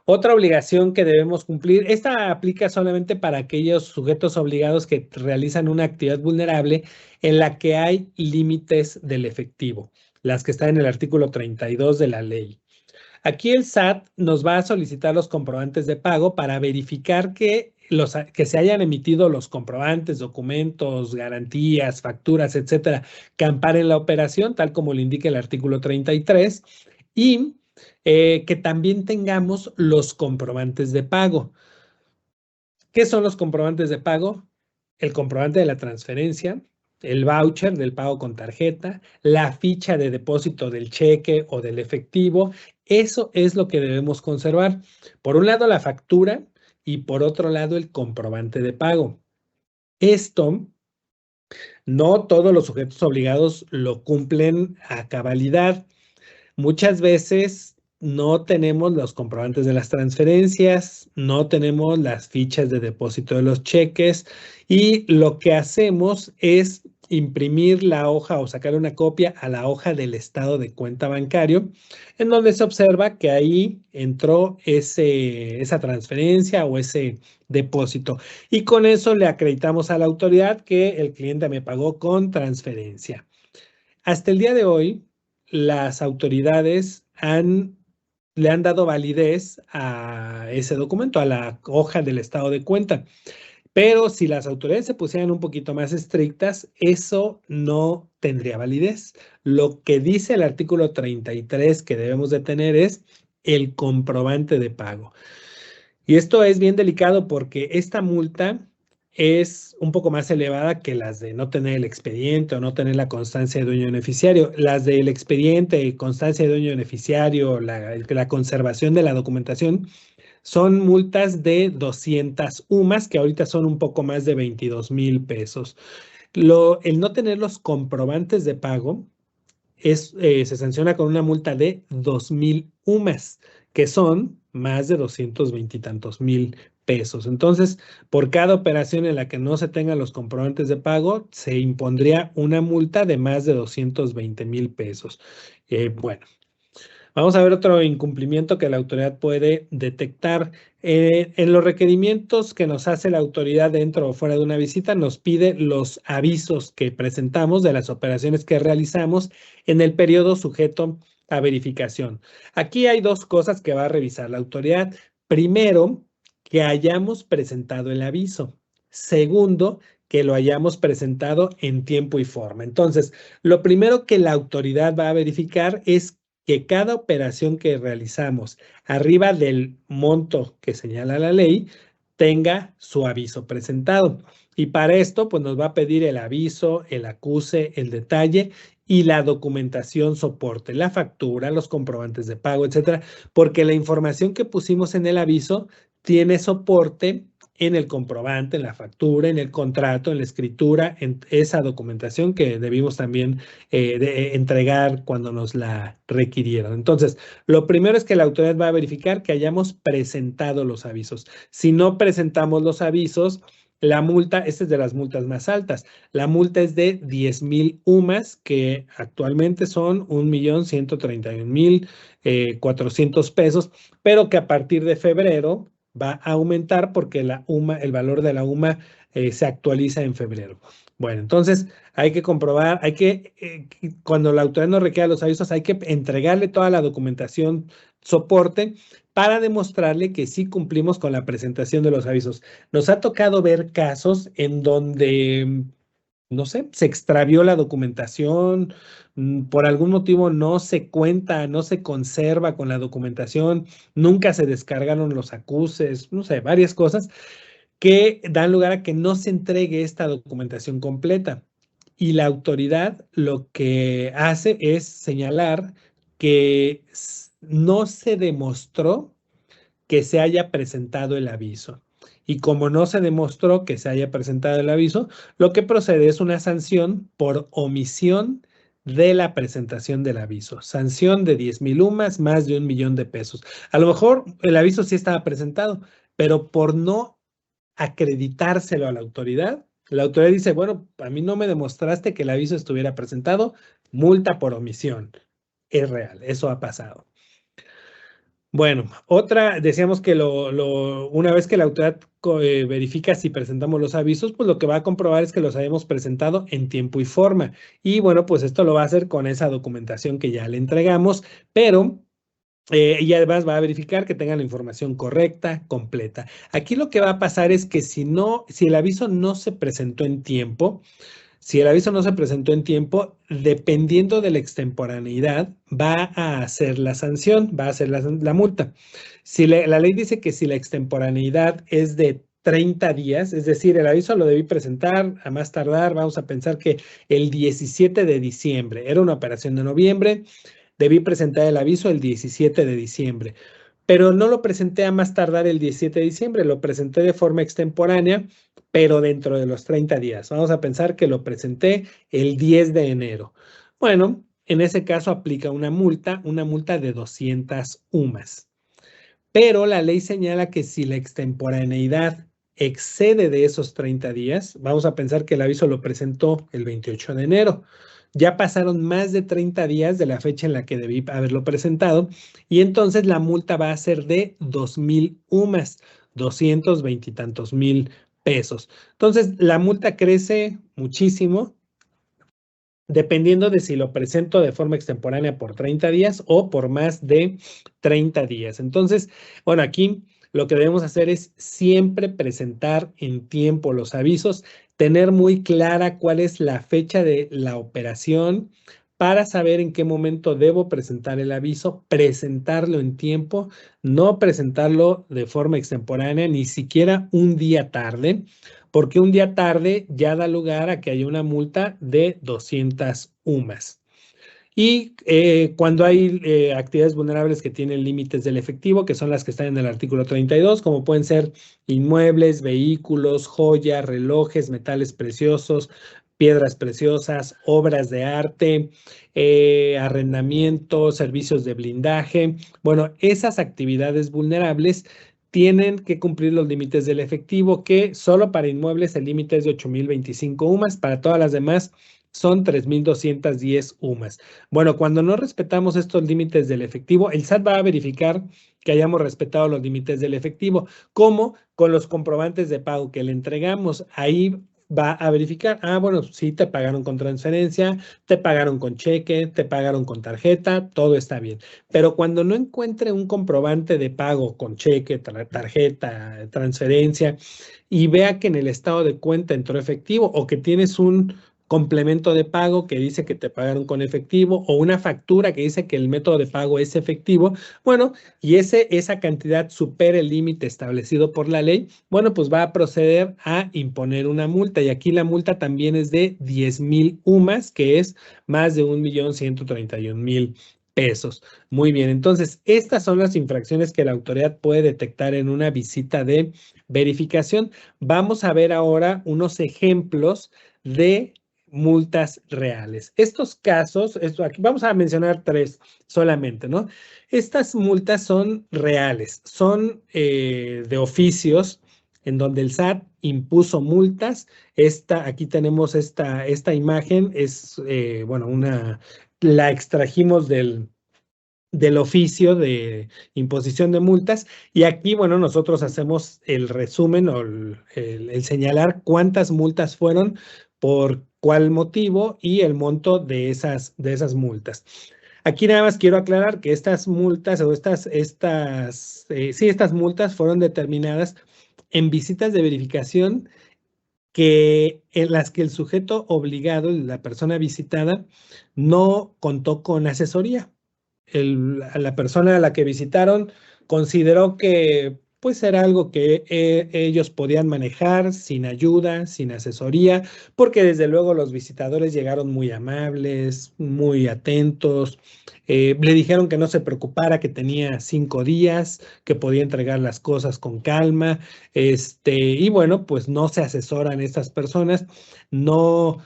S3: Otra obligación que debemos cumplir, esta aplica solamente para aquellos sujetos obligados que realizan una actividad vulnerable en la que hay límites del efectivo, las que están en el artículo 32 de la ley. Aquí el SAT nos va a solicitar los comprobantes de pago para verificar que se hayan emitido los comprobantes, documentos, garantías, facturas, etcétera, que amparen la operación, tal como lo indica el artículo 33, y que también tengamos los comprobantes de pago. ¿Qué son los comprobantes de pago? El comprobante de la transferencia, el voucher del pago con tarjeta, la ficha de depósito del cheque o del efectivo. Eso es lo que debemos conservar. Por un lado, la factura y por otro lado, el comprobante de pago. Esto, no todos los sujetos obligados lo cumplen a cabalidad. Muchas veces no tenemos los comprobantes de las transferencias, no tenemos las fichas de depósito de los cheques y lo que hacemos es imprimir la hoja o sacar una copia a la hoja del estado de cuenta bancario, en donde se observa que ahí entró esa transferencia o ese depósito. Y con eso le acreditamos a la autoridad que el cliente me pagó con transferencia. Hasta el día de hoy, las autoridades le han dado validez a ese documento, a la hoja del estado de cuenta. Pero si las autoridades se pusieran un poquito más estrictas, eso no tendría validez. Lo que dice el artículo 33 que debemos de tener es el comprobante de pago. Y esto es bien delicado porque esta multa es un poco más elevada que las de no tener el expediente o no tener la constancia de dueño beneficiario. Las del expediente, constancia de dueño beneficiario, la conservación de la documentación, son multas de 200 UMAS, que ahorita son un poco más de 22,000 pesos. El no tener los comprobantes de pago se sanciona con una multa de 2,000 UMAS, que son más de 220 y tantos mil pesos. Entonces, por cada operación en la que no se tengan los comprobantes de pago, se impondría una multa de más de 220,000 pesos. Bueno, vamos a ver otro incumplimiento que la autoridad puede detectar. En los requerimientos que nos hace la autoridad dentro o fuera de una visita, nos pide los avisos que presentamos de las operaciones que realizamos en el periodo sujeto a verificación. Aquí hay dos cosas que va a revisar la autoridad. Primero, que hayamos presentado el aviso. Segundo, que lo hayamos presentado en tiempo y forma. Entonces, lo primero que la autoridad va a verificar es que cada operación que realizamos arriba del monto que señala la ley tenga su aviso presentado. Y para esto, pues nos va a pedir el aviso, el acuse, el detalle y la documentación soporte, la factura, los comprobantes de pago, etcétera, porque la información que pusimos en el aviso tiene soporte en el comprobante, en la factura, en el contrato, en la escritura, en esa documentación que debimos también entregar cuando nos la requirieron. Entonces, lo primero es que la autoridad va a verificar que hayamos presentado los avisos. Si no presentamos los avisos, la multa, esta es de las multas más altas, la multa es de 10,000 UMAS, que actualmente son 1,131,400 pesos, pero que a partir de febrero va a aumentar porque el valor de la UMA se actualiza en febrero. Bueno, entonces hay que comprobar, cuando la autoridad nos requiera los avisos, hay que entregarle toda la documentación soporte para demostrarle que sí cumplimos con la presentación de los avisos. Nos ha tocado ver casos en donde, no sé, se extravió la documentación, por algún motivo no se cuenta, no se conserva con la documentación, nunca se descargaron los acuses, no sé, varias cosas que dan lugar a que no se entregue esta documentación completa. Y la autoridad lo que hace es señalar que no se demostró que se haya presentado el aviso. Y como no se demostró que se haya presentado el aviso, lo que procede es una sanción por omisión de la presentación del aviso. Sanción de 10,000 UMAS, más de 1,000,000 de pesos. A lo mejor el aviso sí estaba presentado, pero por no acreditárselo a la autoridad dice, bueno, a mí no me demostraste que el aviso estuviera presentado, multa por omisión. Es real, eso ha pasado. Bueno, decíamos que una vez que la autoridad verifica si presentamos los avisos, pues lo que va a comprobar es que los hayamos presentado en tiempo y forma. Y bueno, pues esto lo va a hacer con esa documentación que ya le entregamos, pero y además va a verificar que tengan la información correcta, completa. Aquí lo que va a pasar es que si el aviso no se presentó en tiempo, dependiendo de la extemporaneidad, va a hacer la sanción, va a hacer la multa. Si la ley dice que si la extemporaneidad es de 30 días, es decir, el aviso lo debí presentar a más tardar, vamos a pensar que el 17 de diciembre, era una operación de noviembre, debí presentar el aviso el 17 de diciembre, pero no lo presenté a más tardar el 17 de diciembre, lo presenté de forma extemporánea, pero dentro de los 30 días. Vamos a pensar que lo presenté el 10 de enero. Bueno, en ese caso aplica una multa de 200 UMAS. Pero la ley señala que si la extemporaneidad excede de esos 30 días, vamos a pensar que el aviso lo presentó el 28 de enero. Ya pasaron más de 30 días de la fecha en la que debí haberlo presentado y entonces la multa va a ser de 2,000 UMAS, 220 y tantos mil pesos. Entonces la multa crece muchísimo dependiendo de si lo presento de forma extemporánea por 30 días o por más de 30 días. Entonces, bueno, aquí lo que debemos hacer es siempre presentar en tiempo los avisos, tener muy clara cuál es la fecha de la operación para saber en qué momento debo presentar el aviso, presentarlo en tiempo, no presentarlo de forma extemporánea, ni siquiera un día tarde, porque un día tarde ya da lugar a que haya una multa de 200 UMAS. Y cuando hay actividades vulnerables que tienen límites del efectivo, que son las que están en el artículo 32, como pueden ser inmuebles, vehículos, joyas, relojes, metales preciosos, piedras preciosas, obras de arte, arrendamiento, servicios de blindaje. Bueno, esas actividades vulnerables tienen que cumplir los límites del efectivo, que solo para inmuebles el límite es de 8,025 UMAS, para todas las demás son 3,210 UMAS. Bueno, cuando no respetamos estos límites del efectivo, el SAT va a verificar que hayamos respetado los límites del efectivo, como con los comprobantes de pago que le entregamos. Ahí va a verificar, bueno, sí, te pagaron con transferencia, te pagaron con cheque, te pagaron con tarjeta, todo está bien. Pero cuando no encuentre un comprobante de pago con cheque, tarjeta, transferencia, y vea que en el estado de cuenta entró efectivo o que tienes un complemento de pago que dice que te pagaron con efectivo o una factura que dice que el método de pago es efectivo, bueno, y esa cantidad supera el límite establecido por la ley, bueno, pues va a proceder a imponer una multa y aquí la multa también es de 10,000 UMAS, que es más de 1,131,000 pesos. Muy bien, entonces estas son las infracciones que la autoridad puede detectar en una visita de verificación. Vamos a ver ahora unos ejemplos de multas reales. Estos casos, aquí vamos a mencionar 3 solamente, ¿no? Estas multas son reales, son de oficios en donde el SAT impuso multas. Aquí tenemos esta imagen, es, bueno, la extrajimos del oficio de imposición de multas y aquí, bueno, nosotros hacemos el resumen o el señalar cuántas multas fueron, por cuál motivo y el monto de esas multas. Aquí nada más quiero aclarar que estas multas o estas multas fueron determinadas en visitas de verificación en las que el sujeto obligado, la persona visitada, no contó con asesoría. La persona a la que visitaron consideró que pues era algo que ellos podían manejar sin ayuda, sin asesoría, porque desde luego los visitadores llegaron muy amables, muy atentos, le dijeron que no se preocupara, que tenía 5 días, que podía entregar las cosas con calma, y bueno, pues no se asesoran estas personas, no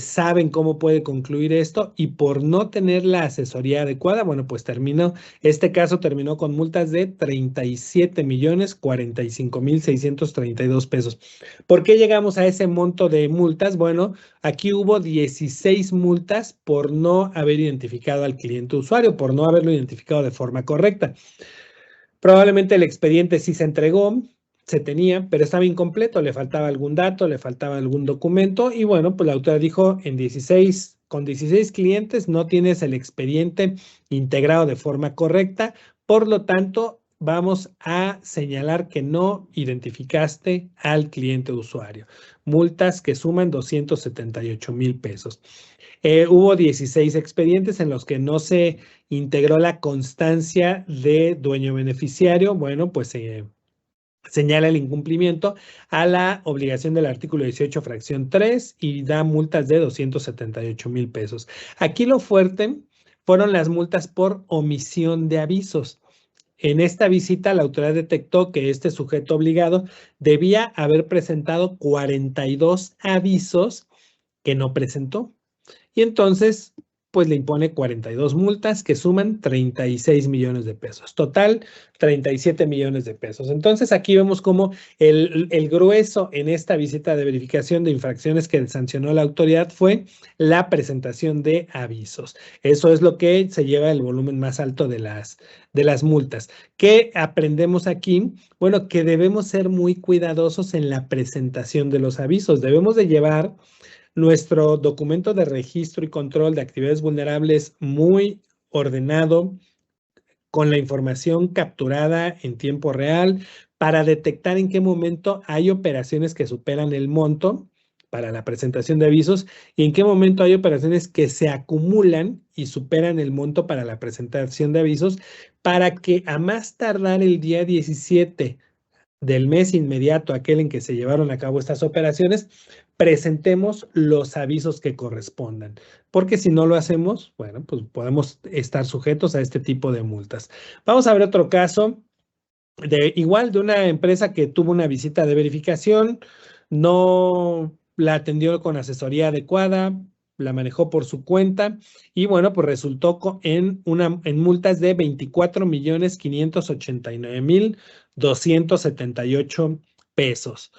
S3: saben cómo puede concluir esto y por no tener la asesoría adecuada, bueno, pues este caso terminó con multas de 37,045,632 pesos. ¿Por qué llegamos a ese monto de multas? Bueno, aquí hubo 16 multas por no haber identificado al cliente usuario, por no haberlo identificado de forma correcta. Probablemente el expediente sí se entregó, se tenía, pero estaba incompleto, le faltaba algún dato, le faltaba algún documento y bueno, pues la autoridad dijo con 16 clientes no tienes el expediente integrado de forma correcta, por lo tanto vamos a señalar que no identificaste al cliente usuario. Multas que suman 278,000 pesos. Hubo 16 expedientes en los que no se integró la constancia de dueño beneficiario. Bueno, pues se señala el incumplimiento a la obligación del artículo 18, fracción 3 y da multas de 278,000 pesos. Aquí lo fuerte fueron las multas por omisión de avisos. En esta visita, la autoridad detectó que este sujeto obligado debía haber presentado 42 avisos que no presentó. Y entonces, pues le impone 42 multas que suman 36 millones de pesos. Total, 37 millones de pesos. Entonces, aquí vemos cómo el grueso en esta visita de verificación de infracciones que sancionó la autoridad fue la presentación de avisos. Eso es lo que se lleva el volumen más alto de las multas. ¿Qué aprendemos aquí? Bueno, que debemos ser muy cuidadosos en la presentación de los avisos. Debemos de llevar nuestro documento de registro y control de actividades vulnerables muy ordenado, con la información capturada en tiempo real, para detectar en qué momento hay operaciones que superan el monto para la presentación de avisos y en qué momento hay operaciones que se acumulan y superan el monto para la presentación de avisos, para que a más tardar el día 17 del mes inmediato, aquel en que se llevaron a cabo estas operaciones, presentemos los avisos que correspondan, porque si no lo hacemos, bueno, pues podemos estar sujetos a este tipo de multas. Vamos a ver otro caso de una empresa que tuvo una visita de verificación, no la atendió con asesoría adecuada, la manejó por su cuenta y bueno, pues resultó en multas de 24,589,278 pesos.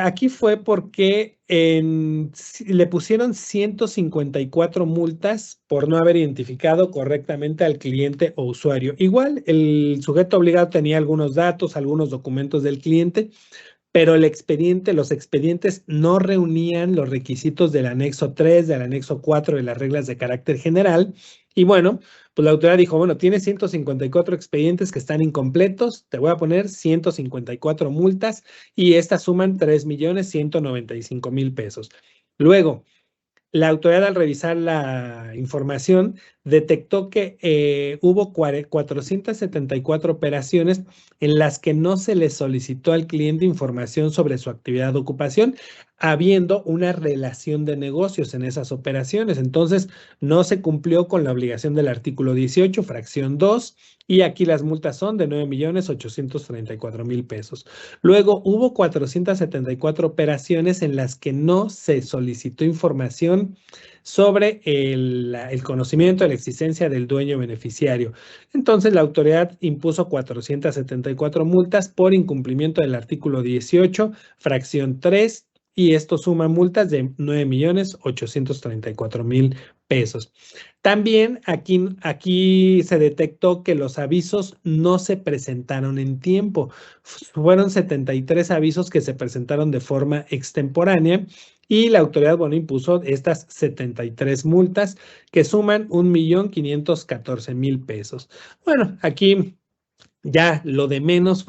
S3: Aquí fue porque le pusieron 154 multas por no haber identificado correctamente al cliente o usuario. Igual, el sujeto obligado tenía algunos datos, algunos documentos del cliente, pero los expedientes no reunían los requisitos del anexo 3, del anexo 4 de las reglas de carácter general. Y bueno, pues la autoridad dijo, bueno, tienes 154 expedientes que están incompletos, te voy a poner 154 multas y estas suman 3,195,000 pesos. Luego, la autoridad, al revisar la información, detectó que hubo 474 operaciones en las que no se le solicitó al cliente información sobre su actividad de ocupación, habiendo una relación de negocios en esas operaciones. Entonces, no se cumplió con la obligación del artículo 18, fracción 2, y aquí las multas son de 9,834,000 pesos. Luego, hubo 474 operaciones en las que no se solicitó información sobre el conocimiento de la existencia del dueño beneficiario. Entonces, la autoridad impuso 474 multas por incumplimiento del artículo 18, fracción 3, y esto suma multas de 9,834,000 pesos. También aquí se detectó que los avisos no se presentaron en tiempo. Fueron 73 avisos que se presentaron de forma extemporánea y la autoridad, bueno, impuso estas 73 multas que suman 1,514,000 pesos. Bueno, aquí ya lo de menos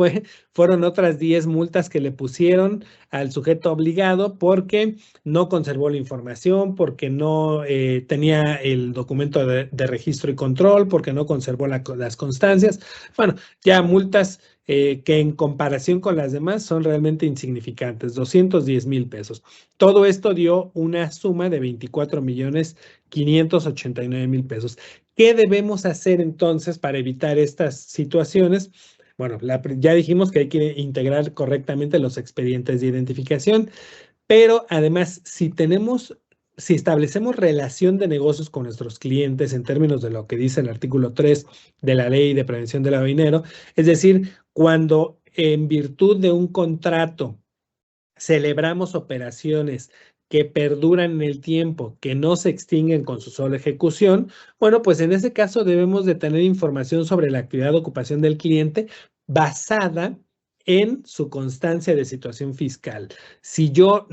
S3: fueron otras 10 multas que le pusieron al sujeto obligado porque no conservó la información, porque no tenía el documento de registro y control, porque no conservó las constancias. Bueno, ya multas que en comparación con las demás son realmente insignificantes, 210,000 pesos. Todo esto dio una suma de 24,589,000 pesos. ¿Qué debemos hacer entonces para evitar estas situaciones? Bueno, ya dijimos que hay que integrar correctamente los expedientes de identificación, pero además, si establecemos relación de negocios con nuestros clientes en términos de lo que dice el artículo 3 de la Ley de Prevención del Lavado de Dinero, es decir, cuando en virtud de un contrato celebramos operaciones que perduran en el tiempo, que no se extinguen con su sola ejecución, bueno, pues en ese caso debemos de tener información sobre la actividad de ocupación del cliente basada en su constancia de situación fiscal. Si yo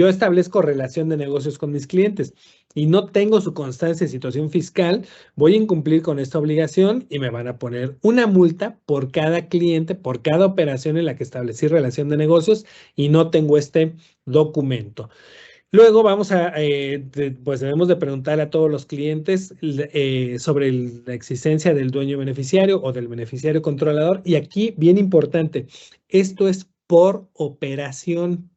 S3: establezco relación de negocios con mis clientes y no tengo su constancia de situación fiscal, voy a incumplir con esta obligación y me van a poner una multa por cada cliente, por cada operación en la que establecí relación de negocios y no tengo este documento. Luego pues debemos de preguntar a todos los clientes sobre la existencia del dueño beneficiario o del beneficiario controlador. Y aquí, bien importante, esto es por operación.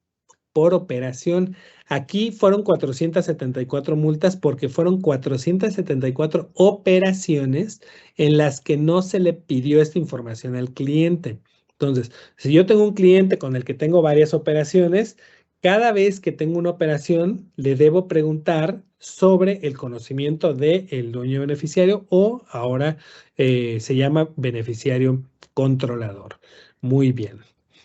S3: Por operación. Aquí fueron 474 multas porque fueron 474 operaciones en las que no se le pidió esta información al cliente. Entonces, si yo tengo un cliente con el que tengo varias operaciones, cada vez que tengo una operación, le debo preguntar sobre el conocimiento del dueño beneficiario o ahora se llama beneficiario controlador. Muy bien.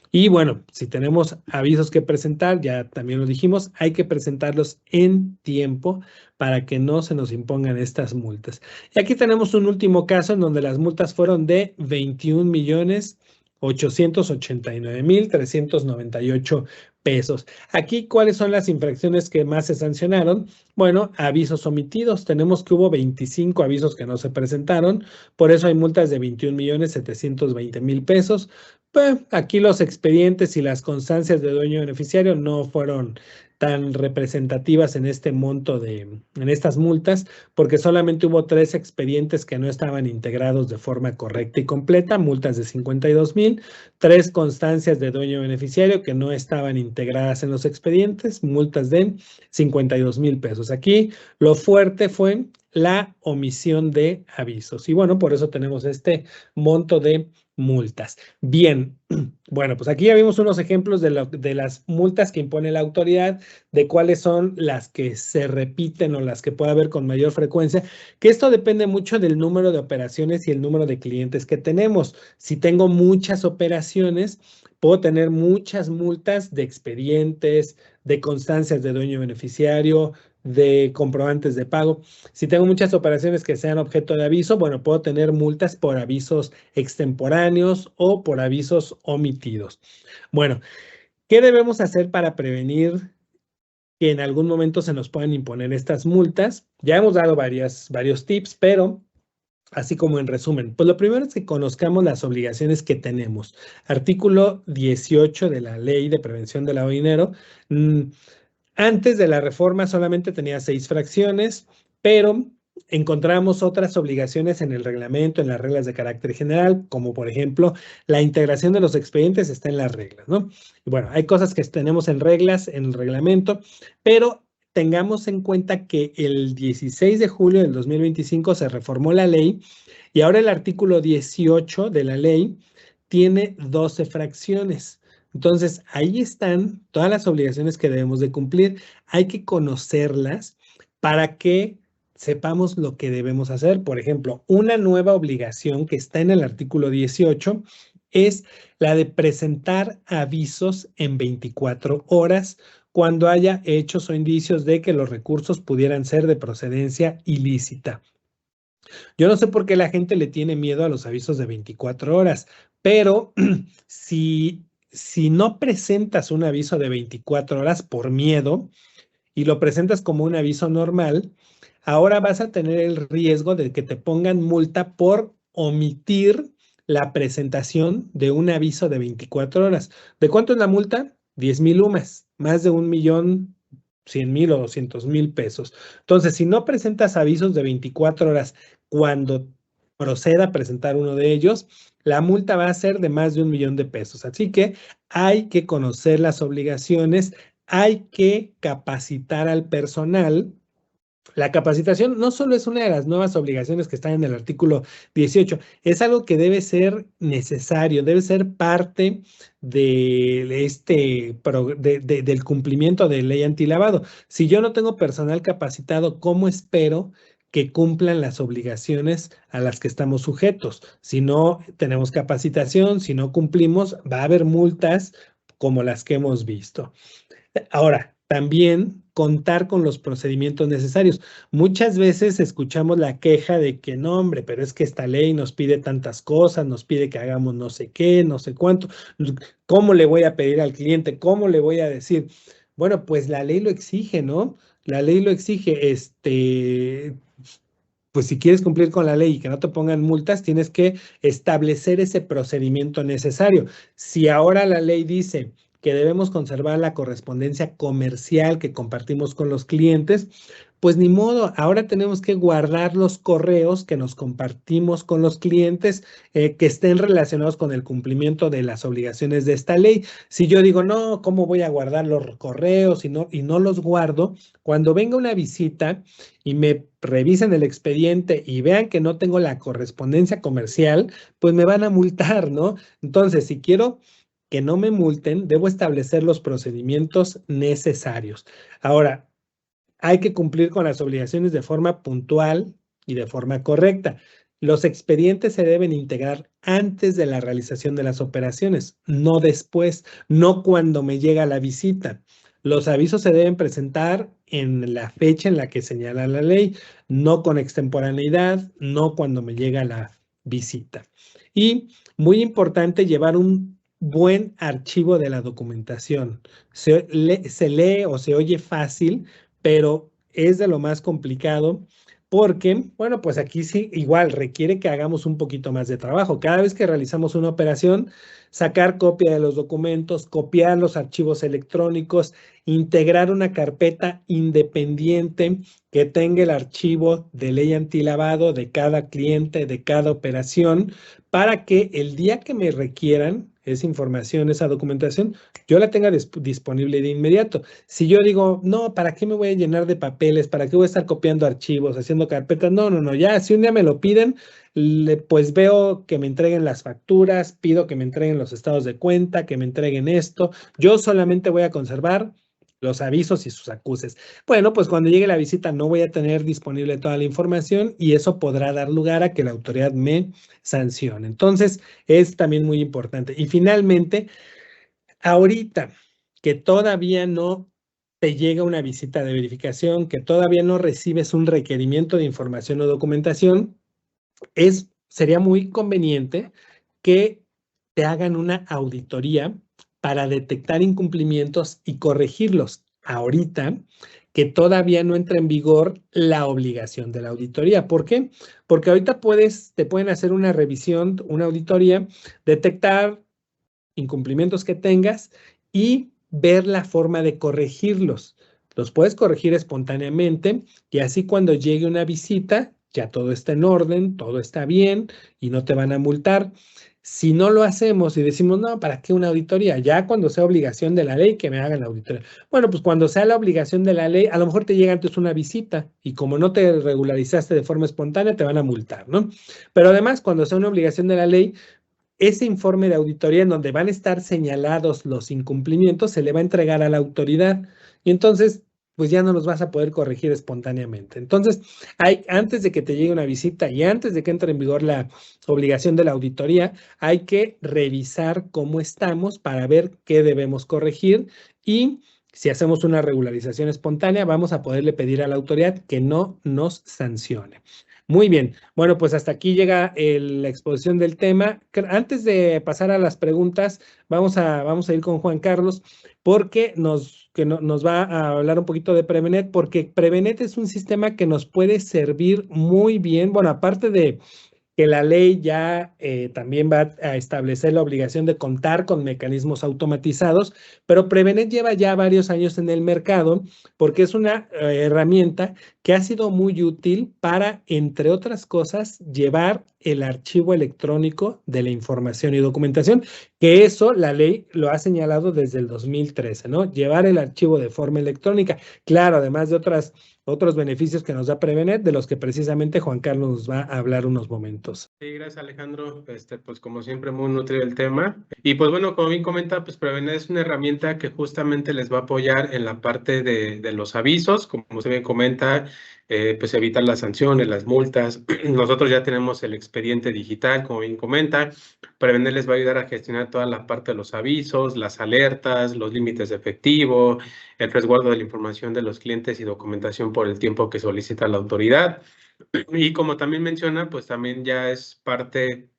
S3: Y bueno, si tenemos avisos que presentar, ya también lo dijimos, hay que presentarlos en tiempo para que no se nos impongan estas multas. Y aquí tenemos un último caso en donde las multas fueron de 21,889,398 pesos. Aquí, ¿cuáles son las infracciones que más se sancionaron? Bueno, avisos omitidos. Tenemos que hubo 25 avisos que no se presentaron. Por eso hay multas de 21,720,000 pesos. Pues aquí los expedientes y las constancias de dueño beneficiario no fueron tan representativas en este monto en estas multas, porque solamente hubo 3 expedientes que no estaban integrados de forma correcta y completa, multas de 52,000, 3 constancias de dueño beneficiario que no estaban integradas en los expedientes, multas de 52,000 pesos. Aquí lo fuerte fue la omisión de avisos. Y bueno, por eso tenemos este monto de multas. Bien, bueno, pues aquí ya vimos unos ejemplos de las multas que impone la autoridad, de cuáles son las que se repiten o las que puede haber con mayor frecuencia, que esto depende mucho del número de operaciones y el número de clientes que tenemos. Si tengo muchas operaciones, puedo tener muchas multas de expedientes, de constancias de dueño beneficiario, de comprobantes de pago. Si tengo muchas operaciones que sean objeto de aviso, bueno, puedo tener multas por avisos extemporáneos o por avisos omitidos. Bueno, ¿qué debemos hacer para prevenir que en algún momento se nos puedan imponer estas multas? Ya hemos dado varios tips, pero así como en resumen, pues lo primero es que conozcamos las obligaciones que tenemos. Artículo 18 de la Ley de Prevención del Lavado de Dinero. Antes de la reforma solamente tenía 6 fracciones, pero encontramos otras obligaciones en el reglamento, en las reglas de carácter general, como por ejemplo, la integración de los expedientes está en las reglas, ¿no? Y bueno, hay cosas que tenemos en reglas, en el reglamento, pero tengamos en cuenta que el 16 de julio del 2025 se reformó la ley y ahora el artículo 18 de la ley tiene 12 fracciones. Entonces, ahí están todas las obligaciones que debemos de cumplir. Hay que conocerlas para que sepamos lo que debemos hacer. Por ejemplo, una nueva obligación que está en el artículo 18 es la de presentar avisos en 24 horas cuando haya hechos o indicios de que los recursos pudieran ser de procedencia ilícita. Yo no sé por qué la gente le tiene miedo a los avisos de 24 horas, pero si no presentas un aviso de 24 horas por miedo y lo presentas como un aviso normal, ahora vas a tener el riesgo de que te pongan multa por omitir la presentación de un aviso de 24 horas. ¿De cuánto es la multa? 10,000 UMAS, más de 1,100,000 o 200,000 pesos. Entonces, si no presentas avisos de 24 horas cuando proceda a presentar uno de ellos, la multa va a ser de más de 1,000,000 de pesos. Así que hay que conocer las obligaciones, hay que capacitar al personal. La capacitación no solo es una de las nuevas obligaciones que están en el artículo 18, es algo que debe ser necesario, debe ser parte del cumplimiento de ley antilavado. Si yo no tengo personal capacitado, ¿cómo espero que cumplan las obligaciones a las que estamos sujetos? Si no tenemos capacitación, si no cumplimos, va a haber multas como las que hemos visto. Ahora, también contar con los procedimientos necesarios. Muchas veces escuchamos la queja de que no, hombre, pero es que esta ley nos pide tantas cosas, nos pide que hagamos no sé qué, no sé cuánto. ¿Cómo le voy a pedir al cliente? ¿Cómo le voy a decir? Bueno, pues la ley lo exige, ¿no? La ley lo exige, pues si quieres cumplir con la ley y que no te pongan multas, tienes que establecer ese procedimiento necesario. Si ahora la ley dice que debemos conservar la correspondencia comercial que compartimos con los clientes, pues ni modo, ahora tenemos que guardar los correos que nos compartimos con los clientes que estén relacionados con el cumplimiento de las obligaciones de esta ley. Si yo digo, no, ¿cómo voy a guardar los correos y no los guardo? Cuando venga una visita y me revisen el expediente y vean que no tengo la correspondencia comercial, pues me van a multar, ¿no? Entonces, si quiero que no me multen, debo establecer los procedimientos necesarios. Ahora, hay que cumplir con las obligaciones de forma puntual y de forma correcta. Los expedientes se deben integrar antes de la realización de las operaciones, no después, no cuando me llega la visita. Los avisos se deben presentar en la fecha en la que señala la ley, no con extemporaneidad, no cuando me llega la visita. Y muy importante llevar un buen archivo de la documentación. Se lee o se oye fácil, pero es de lo más complicado porque, bueno, pues aquí sí, igual requiere que hagamos un poquito más de trabajo. Cada vez que realizamos una operación, sacar copia de los documentos, copiar los archivos electrónicos, integrar una carpeta independiente que tenga el archivo de ley antilavado de cada cliente, de cada operación, para que el día que me requieran esa información, esa documentación, yo la tenga disponible de inmediato. Si yo digo, no, ¿para qué me voy a llenar de papeles? ¿Para qué voy a estar copiando archivos, haciendo carpetas? No, ya, si un día me lo piden, pues veo que me entreguen las facturas, pido que me entreguen los estados de cuenta, que me entreguen esto. Yo solamente voy a conservar los avisos y sus acuses. Bueno, pues cuando llegue la visita no voy a tener disponible toda la información y eso podrá dar lugar a que la autoridad me sancione. Entonces, es también muy importante. Y finalmente, ahorita que todavía no te llega una visita de verificación, que todavía no recibes un requerimiento de información o documentación, sería muy conveniente que te hagan una auditoría para detectar incumplimientos y corregirlos. Ahorita que todavía no entra en vigor la obligación de la auditoría. ¿Por qué? Porque ahorita te pueden hacer una revisión, una auditoría, detectar incumplimientos que tengas y ver la forma de corregirlos. Los puedes corregir espontáneamente y así cuando llegue una visita, ya todo está en orden, todo está bien y no te van a multar. Si no lo hacemos y decimos, no, ¿para qué una auditoría? Ya cuando sea obligación de la ley, que me hagan la auditoría. Bueno, pues cuando sea la obligación de la ley, a lo mejor te llega antes una visita y como no te regularizaste de forma espontánea, te van a multar, ¿no? Pero además, cuando sea una obligación de la ley, ese informe de auditoría en donde van a estar señalados los incumplimientos se le va a entregar a la autoridad y entonces pues ya no los vas a poder corregir espontáneamente. Entonces, antes de que te llegue una visita y antes de que entre en vigor la obligación de la auditoría, hay que revisar cómo estamos para ver qué debemos corregir y si hacemos una regularización espontánea, vamos a poderle pedir a la autoridad que no nos sancione. Muy bien, bueno, pues hasta aquí llega la exposición del tema. Antes de pasar a las preguntas, vamos a ir con Juan Carlos porque nos va a hablar un poquito de Prevenet, porque Prevenet es un sistema que nos puede servir muy bien, bueno, aparte de que la ley ya también va a establecer la obligación de contar con mecanismos automatizados, pero Prevenet lleva ya varios años en el mercado porque es una herramienta que ha sido muy útil para, entre otras cosas, llevar el archivo electrónico de la información y documentación, que eso la ley lo ha señalado desde el 2013, ¿no? Llevar el archivo de forma electrónica. Claro, además de otros beneficios que nos da Prevenet, de los que precisamente Juan Carlos nos va a hablar unos momentos.
S2: Sí, gracias Alejandro. Pues como siempre muy nutrido el tema. Y pues bueno, como bien comenta, pues Prevenet es una herramienta que justamente les va a apoyar en la parte de los avisos. Como usted bien comenta, pues evitar las sanciones, las multas. Nosotros ya tenemos el expediente digital, como bien comenta. Prevenir les va a ayudar a gestionar toda la parte de los avisos, las alertas, los límites de efectivo, el resguardo de la información de los clientes y documentación por el tiempo que solicita la autoridad. Y como también menciona, pues también ya es parte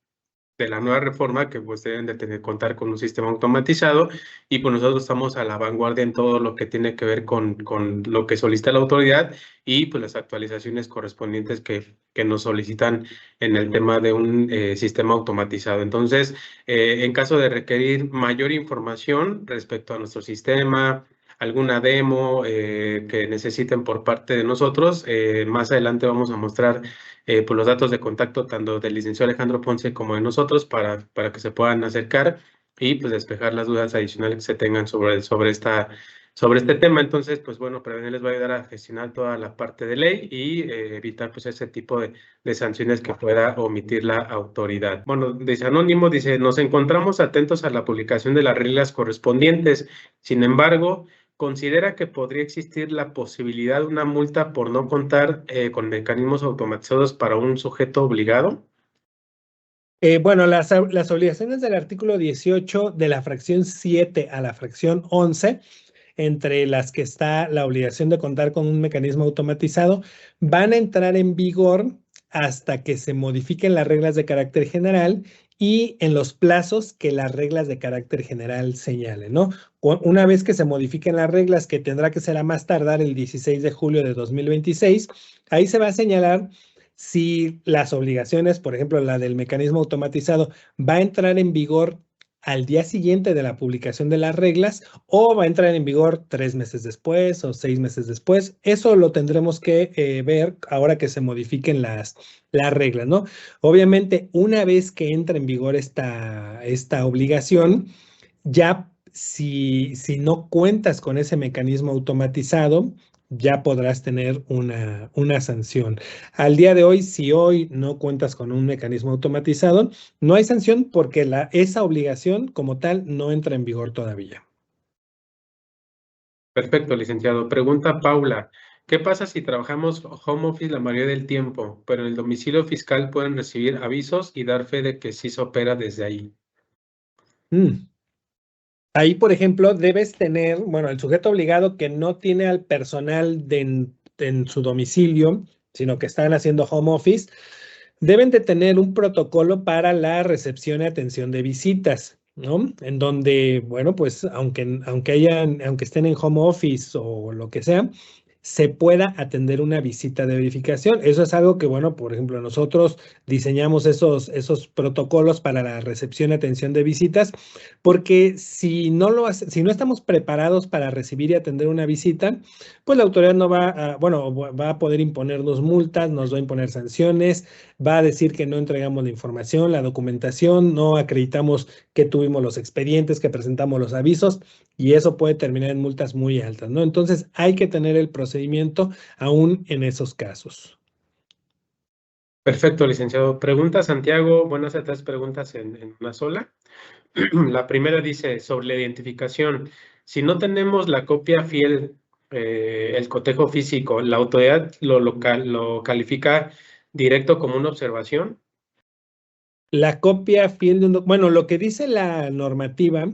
S2: de la nueva reforma que pues deben de contar con un sistema automatizado, y pues nosotros estamos a la vanguardia en todo lo que tiene que ver con lo que solicita la autoridad y pues las actualizaciones correspondientes que nos solicitan en el tema de un sistema automatizado. Entonces, en caso de requerir mayor información respecto a nuestro sistema, alguna demo que necesiten por parte de nosotros, más adelante vamos a mostrar pues los datos de contacto tanto del licenciado Alejandro Ponce como de nosotros para que se puedan acercar y pues despejar las dudas adicionales que se tengan sobre este tema. Entonces, pues bueno, Prevenir les va a ayudar a gestionar toda la parte de ley y evitar pues ese tipo de sanciones que pueda omitir la autoridad. Bueno, dice Anónimo, dice, nos encontramos atentos a la publicación de las reglas correspondientes. Sin embargo, ¿considera que podría existir la posibilidad de una multa por no contar con mecanismos automatizados para un sujeto obligado?
S3: Bueno, las obligaciones del artículo 18 de la fracción 7 a la fracción 11, entre las que está la obligación de contar con un mecanismo automatizado, van a entrar en vigor hasta que se modifiquen las reglas de carácter general y en los plazos que las reglas de carácter general señalen, ¿no? Una vez que se modifiquen las reglas, que tendrá que ser a más tardar el 16 de julio de 2026, ahí se va a señalar si las obligaciones, por ejemplo, la del mecanismo automatizado, va a entrar en vigor al día siguiente de la publicación de las reglas o va a entrar en vigor 3 meses después o 6 meses después. Eso lo tendremos que ver ahora que se modifiquen las reglas, ¿no? Obviamente, una vez que entra en vigor esta obligación, ya si no cuentas con ese mecanismo automatizado, ya podrás tener una sanción. Al día de hoy, si hoy no cuentas con un mecanismo automatizado, no hay sanción porque esa obligación como tal no entra en vigor todavía.
S2: Perfecto, licenciado. Pregunta Paula, ¿qué pasa si trabajamos home office la mayoría del tiempo, pero en el domicilio fiscal pueden recibir avisos y dar fe de que sí se opera desde ahí?
S3: Ahí, por ejemplo, debes tener, bueno, el sujeto obligado que no tiene al personal en su domicilio, sino que están haciendo home office, deben de tener un protocolo para la recepción y atención de visitas, ¿no? En donde, bueno, pues aunque estén en home office o lo que sea, se pueda atender una visita de verificación. Eso es algo que, bueno, por ejemplo, nosotros diseñamos esos protocolos para la recepción y atención de visitas, porque si no estamos preparados para recibir y atender una visita, pues la autoridad no va a poder imponernos multas, nos va a imponer sanciones, va a decir que no entregamos la información, la documentación, no acreditamos que tuvimos los expedientes, que presentamos los avisos, y eso puede terminar en multas muy altas, ¿no? Entonces hay que tener el procedimiento aún en esos casos.
S2: Perfecto, licenciado. Pregunta Santiago, bueno, hace 3 preguntas en una sola. La primera dice sobre la identificación. Si no tenemos la copia fiel, el cotejo físico, ¿la autoridad lo califica directo como una observación?
S3: La copia fiel de bueno, lo que dice la normativa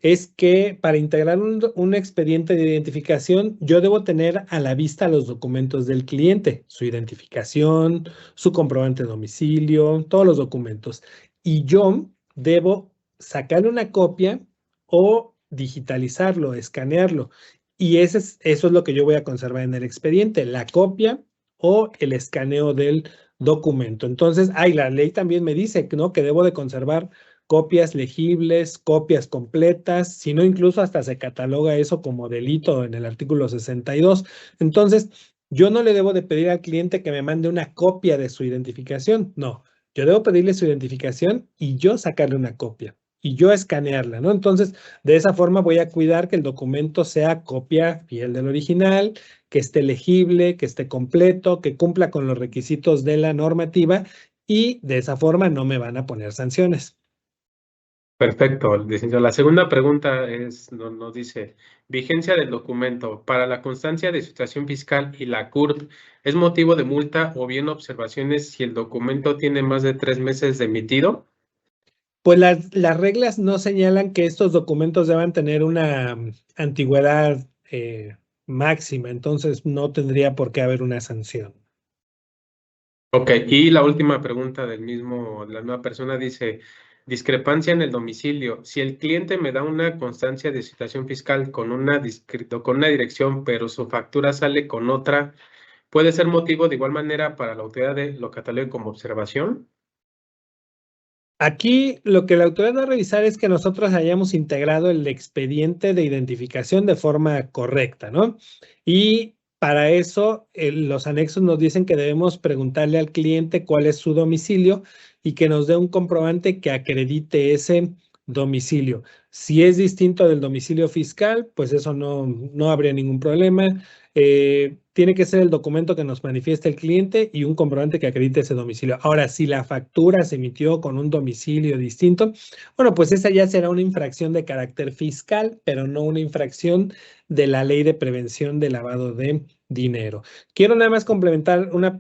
S3: es que para integrar un expediente de identificación, yo debo tener a la vista los documentos del cliente, su identificación, su comprobante de domicilio, todos los documentos. Y yo debo sacarle una copia o digitalizarlo, escanearlo. Y eso es lo que yo voy a conservar en el expediente, la copia o el escaneo del documento. Entonces, la ley también me dice, ¿no?, que debo de conservar copias legibles, copias completas, si no incluso hasta se cataloga eso como delito en el artículo 62. Entonces, yo no le debo de pedir al cliente que me mande una copia de su identificación, no, yo debo pedirle su identificación y yo sacarle una copia y yo escanearla, ¿no? Entonces, de esa forma voy a cuidar que el documento sea copia fiel del original, que esté legible, que esté completo, que cumpla con los requisitos de la normativa y de esa forma no me van a poner sanciones.
S2: Perfecto, licenciado. La segunda pregunta nos dice, vigencia del documento para la constancia de situación fiscal y la CURP, ¿es motivo de multa o bien observaciones si el documento tiene más de 3 meses de emitido?
S3: Pues las reglas no señalan que estos documentos deban tener una antigüedad máxima, entonces no tendría por qué haber una sanción.
S2: Ok, y la última pregunta la misma persona dice, discrepancia en el domicilio. Si el cliente me da una constancia de situación fiscal con con una dirección, pero su factura sale con otra, ¿puede ser motivo de igual manera para la autoridad de lo catalogue como observación?
S3: Aquí lo que la autoridad va a revisar es que nosotros hayamos integrado el expediente de identificación de forma correcta, ¿no? Y para eso los anexos nos dicen que debemos preguntarle al cliente cuál es su domicilio y que nos dé un comprobante que acredite ese domicilio. Si es distinto del domicilio fiscal, pues eso no habría ningún problema. Tiene que ser el documento que nos manifieste el cliente y un comprobante que acredite ese domicilio. Ahora, si la factura se emitió con un domicilio distinto, bueno, pues esa ya será una infracción de carácter fiscal, pero no una infracción de la Ley de Prevención de Lavado de Dinero. Quiero nada más complementar una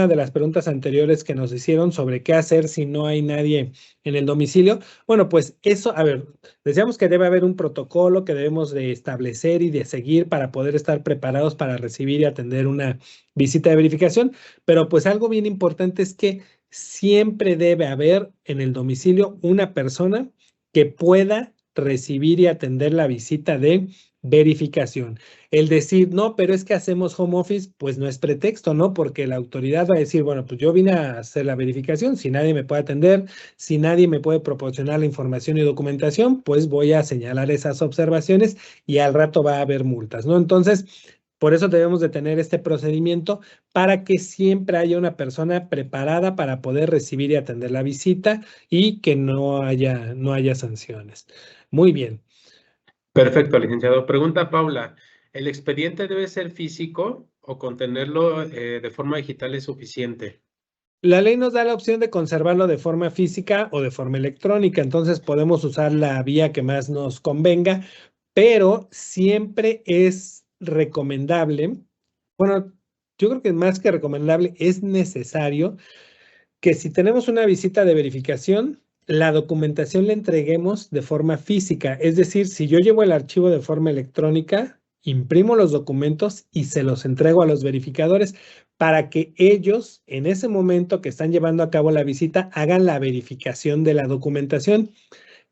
S3: de las preguntas anteriores que nos hicieron sobre qué hacer si no hay nadie en el domicilio. Bueno, pues eso, a ver, decíamos que debe haber un protocolo que debemos de establecer y de seguir para poder estar preparados para recibir y atender una visita de verificación, pero pues algo bien importante es que siempre debe haber en el domicilio una persona que pueda recibir y atender la visita de verificación. El decir, no, pero es que hacemos home office, pues no es pretexto, ¿no? Porque la autoridad va a decir, bueno, pues yo vine a hacer la verificación, si nadie me puede atender, si nadie me puede proporcionar la información y documentación, pues voy a señalar esas observaciones y al rato va a haber multas, ¿no? Entonces, por eso debemos de tener este procedimiento para que siempre haya una persona preparada para poder recibir y atender la visita y que no haya sanciones. Muy bien.
S2: Perfecto, licenciado. Pregunta Paula, ¿el expediente debe ser físico o contenerlo de forma digital es suficiente?
S3: La ley nos da la opción de conservarlo de forma física o de forma electrónica, entonces podemos usar la vía que más nos convenga, pero siempre es recomendable, bueno, yo creo que más que recomendable, es necesario que si tenemos una visita de verificación, la documentación la entreguemos de forma física. Es decir, si yo llevo el archivo de forma electrónica, imprimo los documentos y se los entrego a los verificadores para que ellos, en ese momento que están llevando a cabo la visita, hagan la verificación de la documentación.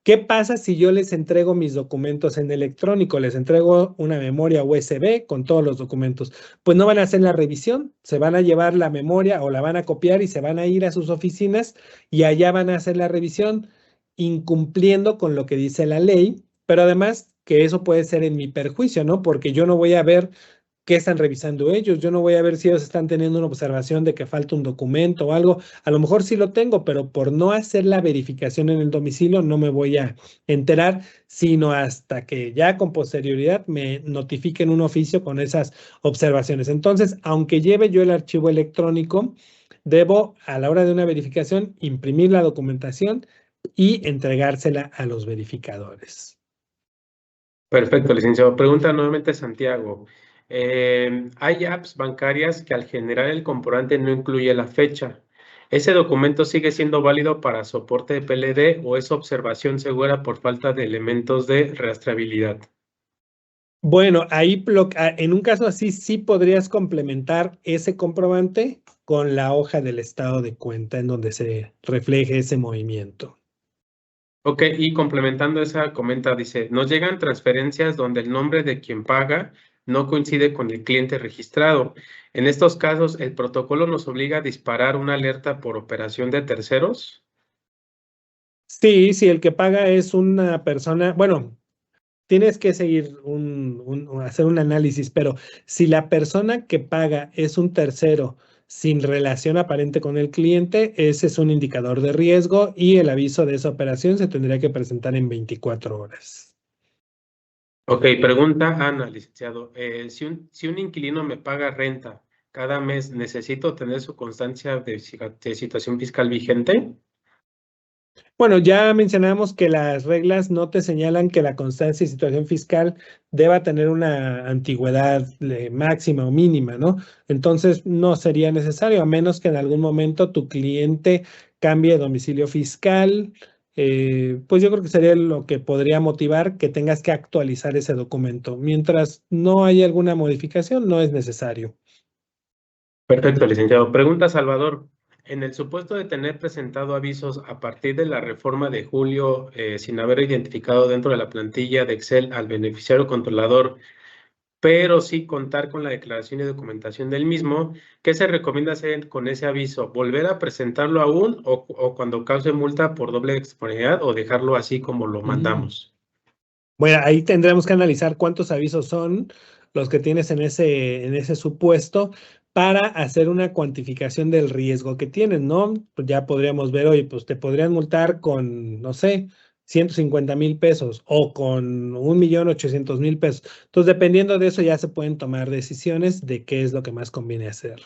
S3: ¿Qué pasa si yo les entrego mis documentos en electrónico? Les entrego una memoria USB con todos los documentos. Pues no van a hacer la revisión, se van a llevar la memoria o la van a copiar y se van a ir a sus oficinas y allá van a hacer la revisión, incumpliendo con lo que dice la ley, pero además que eso puede ser en mi perjuicio, ¿no? Porque yo no voy a ver qué están revisando ellos. Yo no voy a ver si ellos están teniendo una observación de que falta un documento o algo. A lo mejor sí lo tengo, pero por no hacer la verificación en el domicilio no me voy a enterar, sino hasta que ya con posterioridad me notifiquen un oficio con esas observaciones. Entonces, aunque lleve yo el archivo electrónico, debo a la hora de una verificación imprimir la documentación y entregársela a los verificadores.
S2: Perfecto, licenciado. Pregunta nuevamente Santiago. Hay apps bancarias que al generar el comprobante no incluye la fecha. ¿Ese documento sigue siendo válido para soporte de PLD o es observación segura por falta de elementos de rastreabilidad?
S3: Bueno, ahí en un caso así sí podrías complementar ese comprobante con la hoja del estado de cuenta en donde se refleje ese movimiento.
S2: Ok, y complementando esa comenta, dice, nos llegan transferencias donde el nombre de quien paga no coincide con el cliente registrado. En estos casos, ¿el protocolo nos obliga a disparar una alerta por operación de terceros?
S3: Sí, si el que paga es una persona, bueno, tienes que seguir hacer un análisis, pero si la persona que paga es un tercero sin relación aparente con el cliente, ese es un indicador de riesgo y el aviso de esa operación se tendría que presentar en 24 horas.
S2: Ok, pregunta Ana, licenciado. Si un inquilino me paga renta cada mes, ¿necesito tener su constancia de situación fiscal vigente?
S3: Bueno, ya mencionamos que las reglas no te señalan que la constancia y situación fiscal deba tener una antigüedad máxima o mínima, ¿no? Entonces no sería necesario, a menos que en algún momento tu cliente cambie de domicilio fiscal, pues yo creo que sería lo que podría motivar que tengas que actualizar ese documento. Mientras no haya alguna modificación, no es necesario.
S2: Perfecto, licenciado. Pregunta Salvador. En el supuesto de tener presentado avisos a partir de la reforma de julio sin haber identificado dentro de la plantilla de Excel al beneficiario controlador, pero sí contar con la declaración y documentación del mismo, ¿qué se recomienda hacer con ese aviso? ¿Volver a presentarlo aún o cuando cause multa por doble exponencialidad o dejarlo así como lo mandamos?
S3: Bueno, ahí tendremos que analizar cuántos avisos son los que tienes en ese supuesto para hacer una cuantificación del riesgo que tienes, ¿no? Pues ya podríamos ver, oye, pues te podrían multar con, no sé, 150,000 pesos o con 1,800,000 pesos. Entonces, dependiendo de eso, ya se pueden tomar decisiones de qué es lo que más conviene hacer.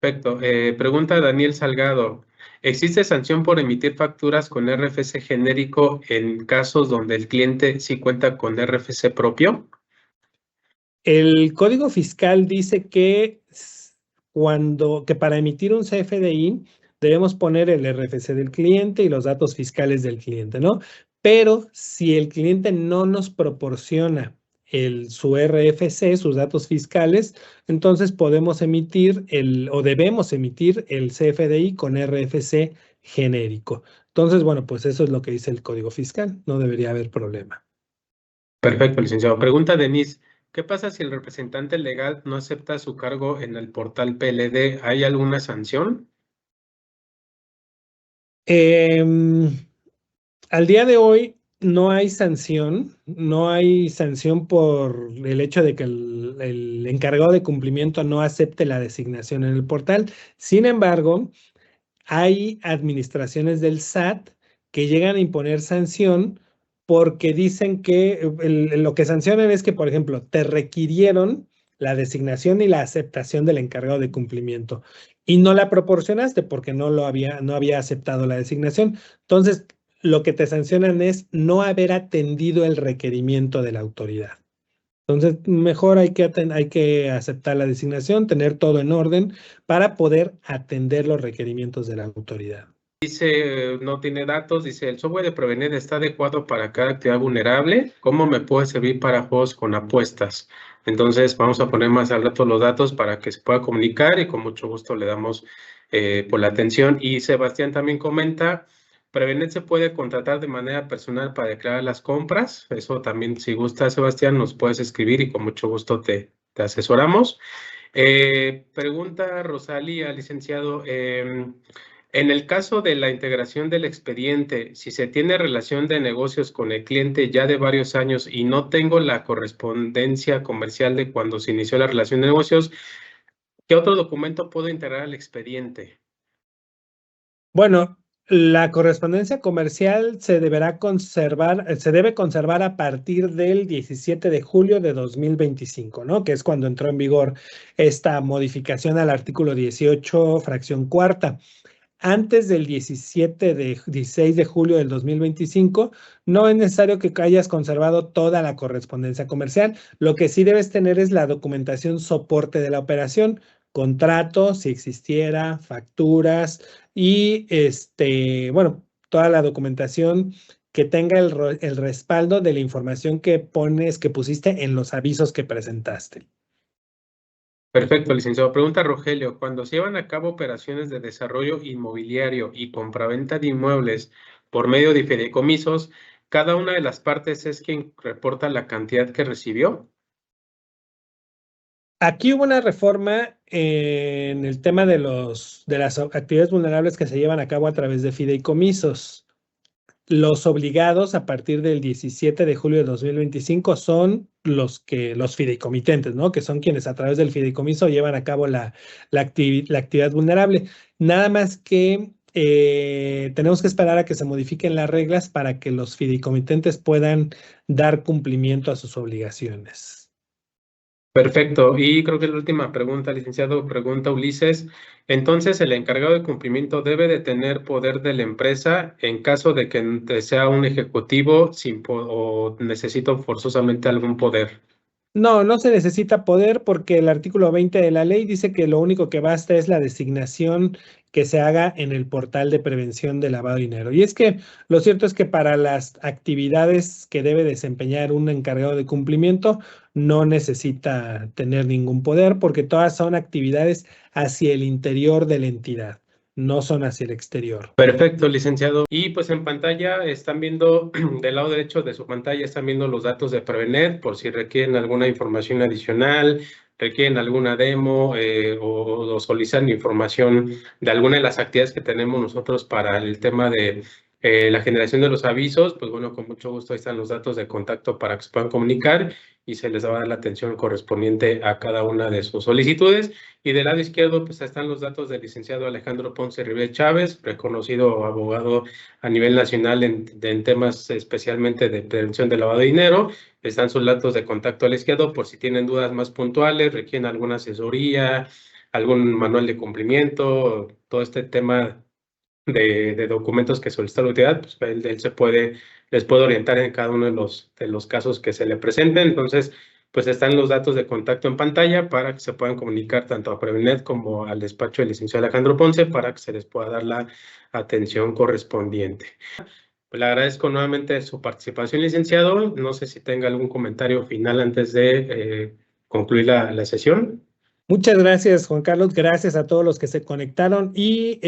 S2: Perfecto. Pregunta Daniel Salgado. ¿Existe sanción por emitir facturas con RFC genérico en casos donde el cliente sí cuenta con RFC propio?
S3: El Código Fiscal dice que que para emitir un CFDI debemos poner el RFC del cliente y los datos fiscales del cliente, ¿no? Pero si el cliente no nos proporciona su RFC, sus datos fiscales, entonces podemos emitir o debemos emitir el CFDI con RFC genérico. Entonces, bueno, pues eso es lo que dice el Código Fiscal. No debería haber problema.
S2: Perfecto, licenciado. Pregunta Denise. ¿Qué pasa si el representante legal no acepta su cargo en el portal PLD? ¿Hay alguna sanción?
S3: Al día de hoy no hay sanción por el hecho de que el encargado de cumplimiento no acepte la designación en el portal. Sin embargo, hay administraciones del SAT que llegan a imponer sanción porque dicen que lo que sancionan es que, por ejemplo, te requirieron la designación y la aceptación del encargado de cumplimiento y no la proporcionaste porque no había aceptado la designación. Entonces, lo que te sancionan es no haber atendido el requerimiento de la autoridad. Entonces, mejor hay que aceptar la designación, tener todo en orden para poder atender los requerimientos de la autoridad.
S2: Dice, no tiene datos, dice, el software de Prevenir está adecuado para cada actividad vulnerable. ¿Cómo me puede servir para juegos con apuestas? Entonces, vamos a poner más al rato los datos para que se pueda comunicar y con mucho gusto le damos por la atención. Y Sebastián también comenta, Prevenir se puede contratar de manera personal para declarar las compras. Eso también, si gusta, Sebastián, nos puedes escribir y con mucho gusto te asesoramos. Pregunta Rosalía, licenciado. En el caso de la integración del expediente, si se tiene relación de negocios con el cliente ya de varios años y no tengo la correspondencia comercial de cuando se inició la relación de negocios, ¿qué otro documento puedo integrar al expediente?
S3: Bueno, la correspondencia comercial se debe conservar a partir del 17 de julio de 2025, ¿no? Que es cuando entró en vigor esta modificación al artículo 18, fracción cuarta. Antes del 16 de julio del 2025, no es necesario que hayas conservado toda la correspondencia comercial. Lo que sí debes tener es la documentación soporte de la operación, contratos, si existiera, facturas y bueno, toda la documentación que tenga el respaldo de la información que pusiste en los avisos que presentaste.
S2: Perfecto, licenciado. Pregunta Rogelio, cuando se llevan a cabo operaciones de desarrollo inmobiliario y compraventa de inmuebles por medio de fideicomisos, ¿cada una de las partes es quien reporta la cantidad que recibió?
S3: Aquí hubo una reforma en el tema de las actividades vulnerables que se llevan a cabo a través de fideicomisos. Los obligados a partir del 17 de julio de 2025 son los fideicomitentes, ¿no? Que son quienes a través del fideicomiso llevan a cabo la actividad vulnerable. Nada más que tenemos que esperar a que se modifiquen las reglas para que los fideicomitentes puedan dar cumplimiento a sus obligaciones.
S2: Perfecto. Y creo que la última pregunta, licenciado, pregunta Ulises. Entonces, ¿el encargado de cumplimiento debe de tener poder de la empresa en caso de que sea un ejecutivo o necesito forzosamente algún poder?
S3: No, no se necesita poder porque el artículo 20 de la ley dice que lo único que basta es la designación que se haga en el portal de prevención de lavado de dinero. Y es que lo cierto es que para las actividades que debe desempeñar un encargado de cumplimiento no necesita tener ningún poder porque todas son actividades hacia el interior de la entidad, no son hacia el exterior.
S2: Perfecto, licenciado. Y pues en pantalla están viendo, del lado derecho de su pantalla están viendo los datos de Prevenet por si requieren alguna información adicional, requieren alguna demo o solicitan información de alguna de las actividades que tenemos nosotros para el tema de la generación de los avisos. Pues bueno, con mucho gusto ahí están los datos de contacto para que se puedan comunicar y se les va a dar la atención correspondiente a cada una de sus solicitudes. Y del lado izquierdo, pues están los datos del licenciado Alejandro Ponce Ribé Chávez, reconocido abogado a nivel nacional en temas especialmente de prevención de lavado de dinero. Están sus datos de contacto a la izquierda por si tienen dudas más puntuales, requieren alguna asesoría, algún manual de cumplimiento, todo este tema de documentos que solicita la autoridad, pues él les puede orientar en cada uno de los casos que se le presenten. Entonces, pues están los datos de contacto en pantalla para que se puedan comunicar tanto a Prevenet como al despacho del licenciado Alejandro Ponce para que se les pueda dar la atención correspondiente. Pues le agradezco nuevamente su participación, licenciado. No sé si tenga algún comentario final antes de concluir la sesión.
S3: Muchas gracias, Juan Carlos. Gracias a todos los que se conectaron y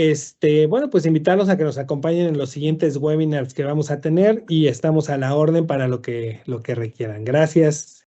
S3: bueno, pues invitarlos a que nos acompañen en los siguientes webinars que vamos a tener y estamos a la orden para lo que requieran. Gracias.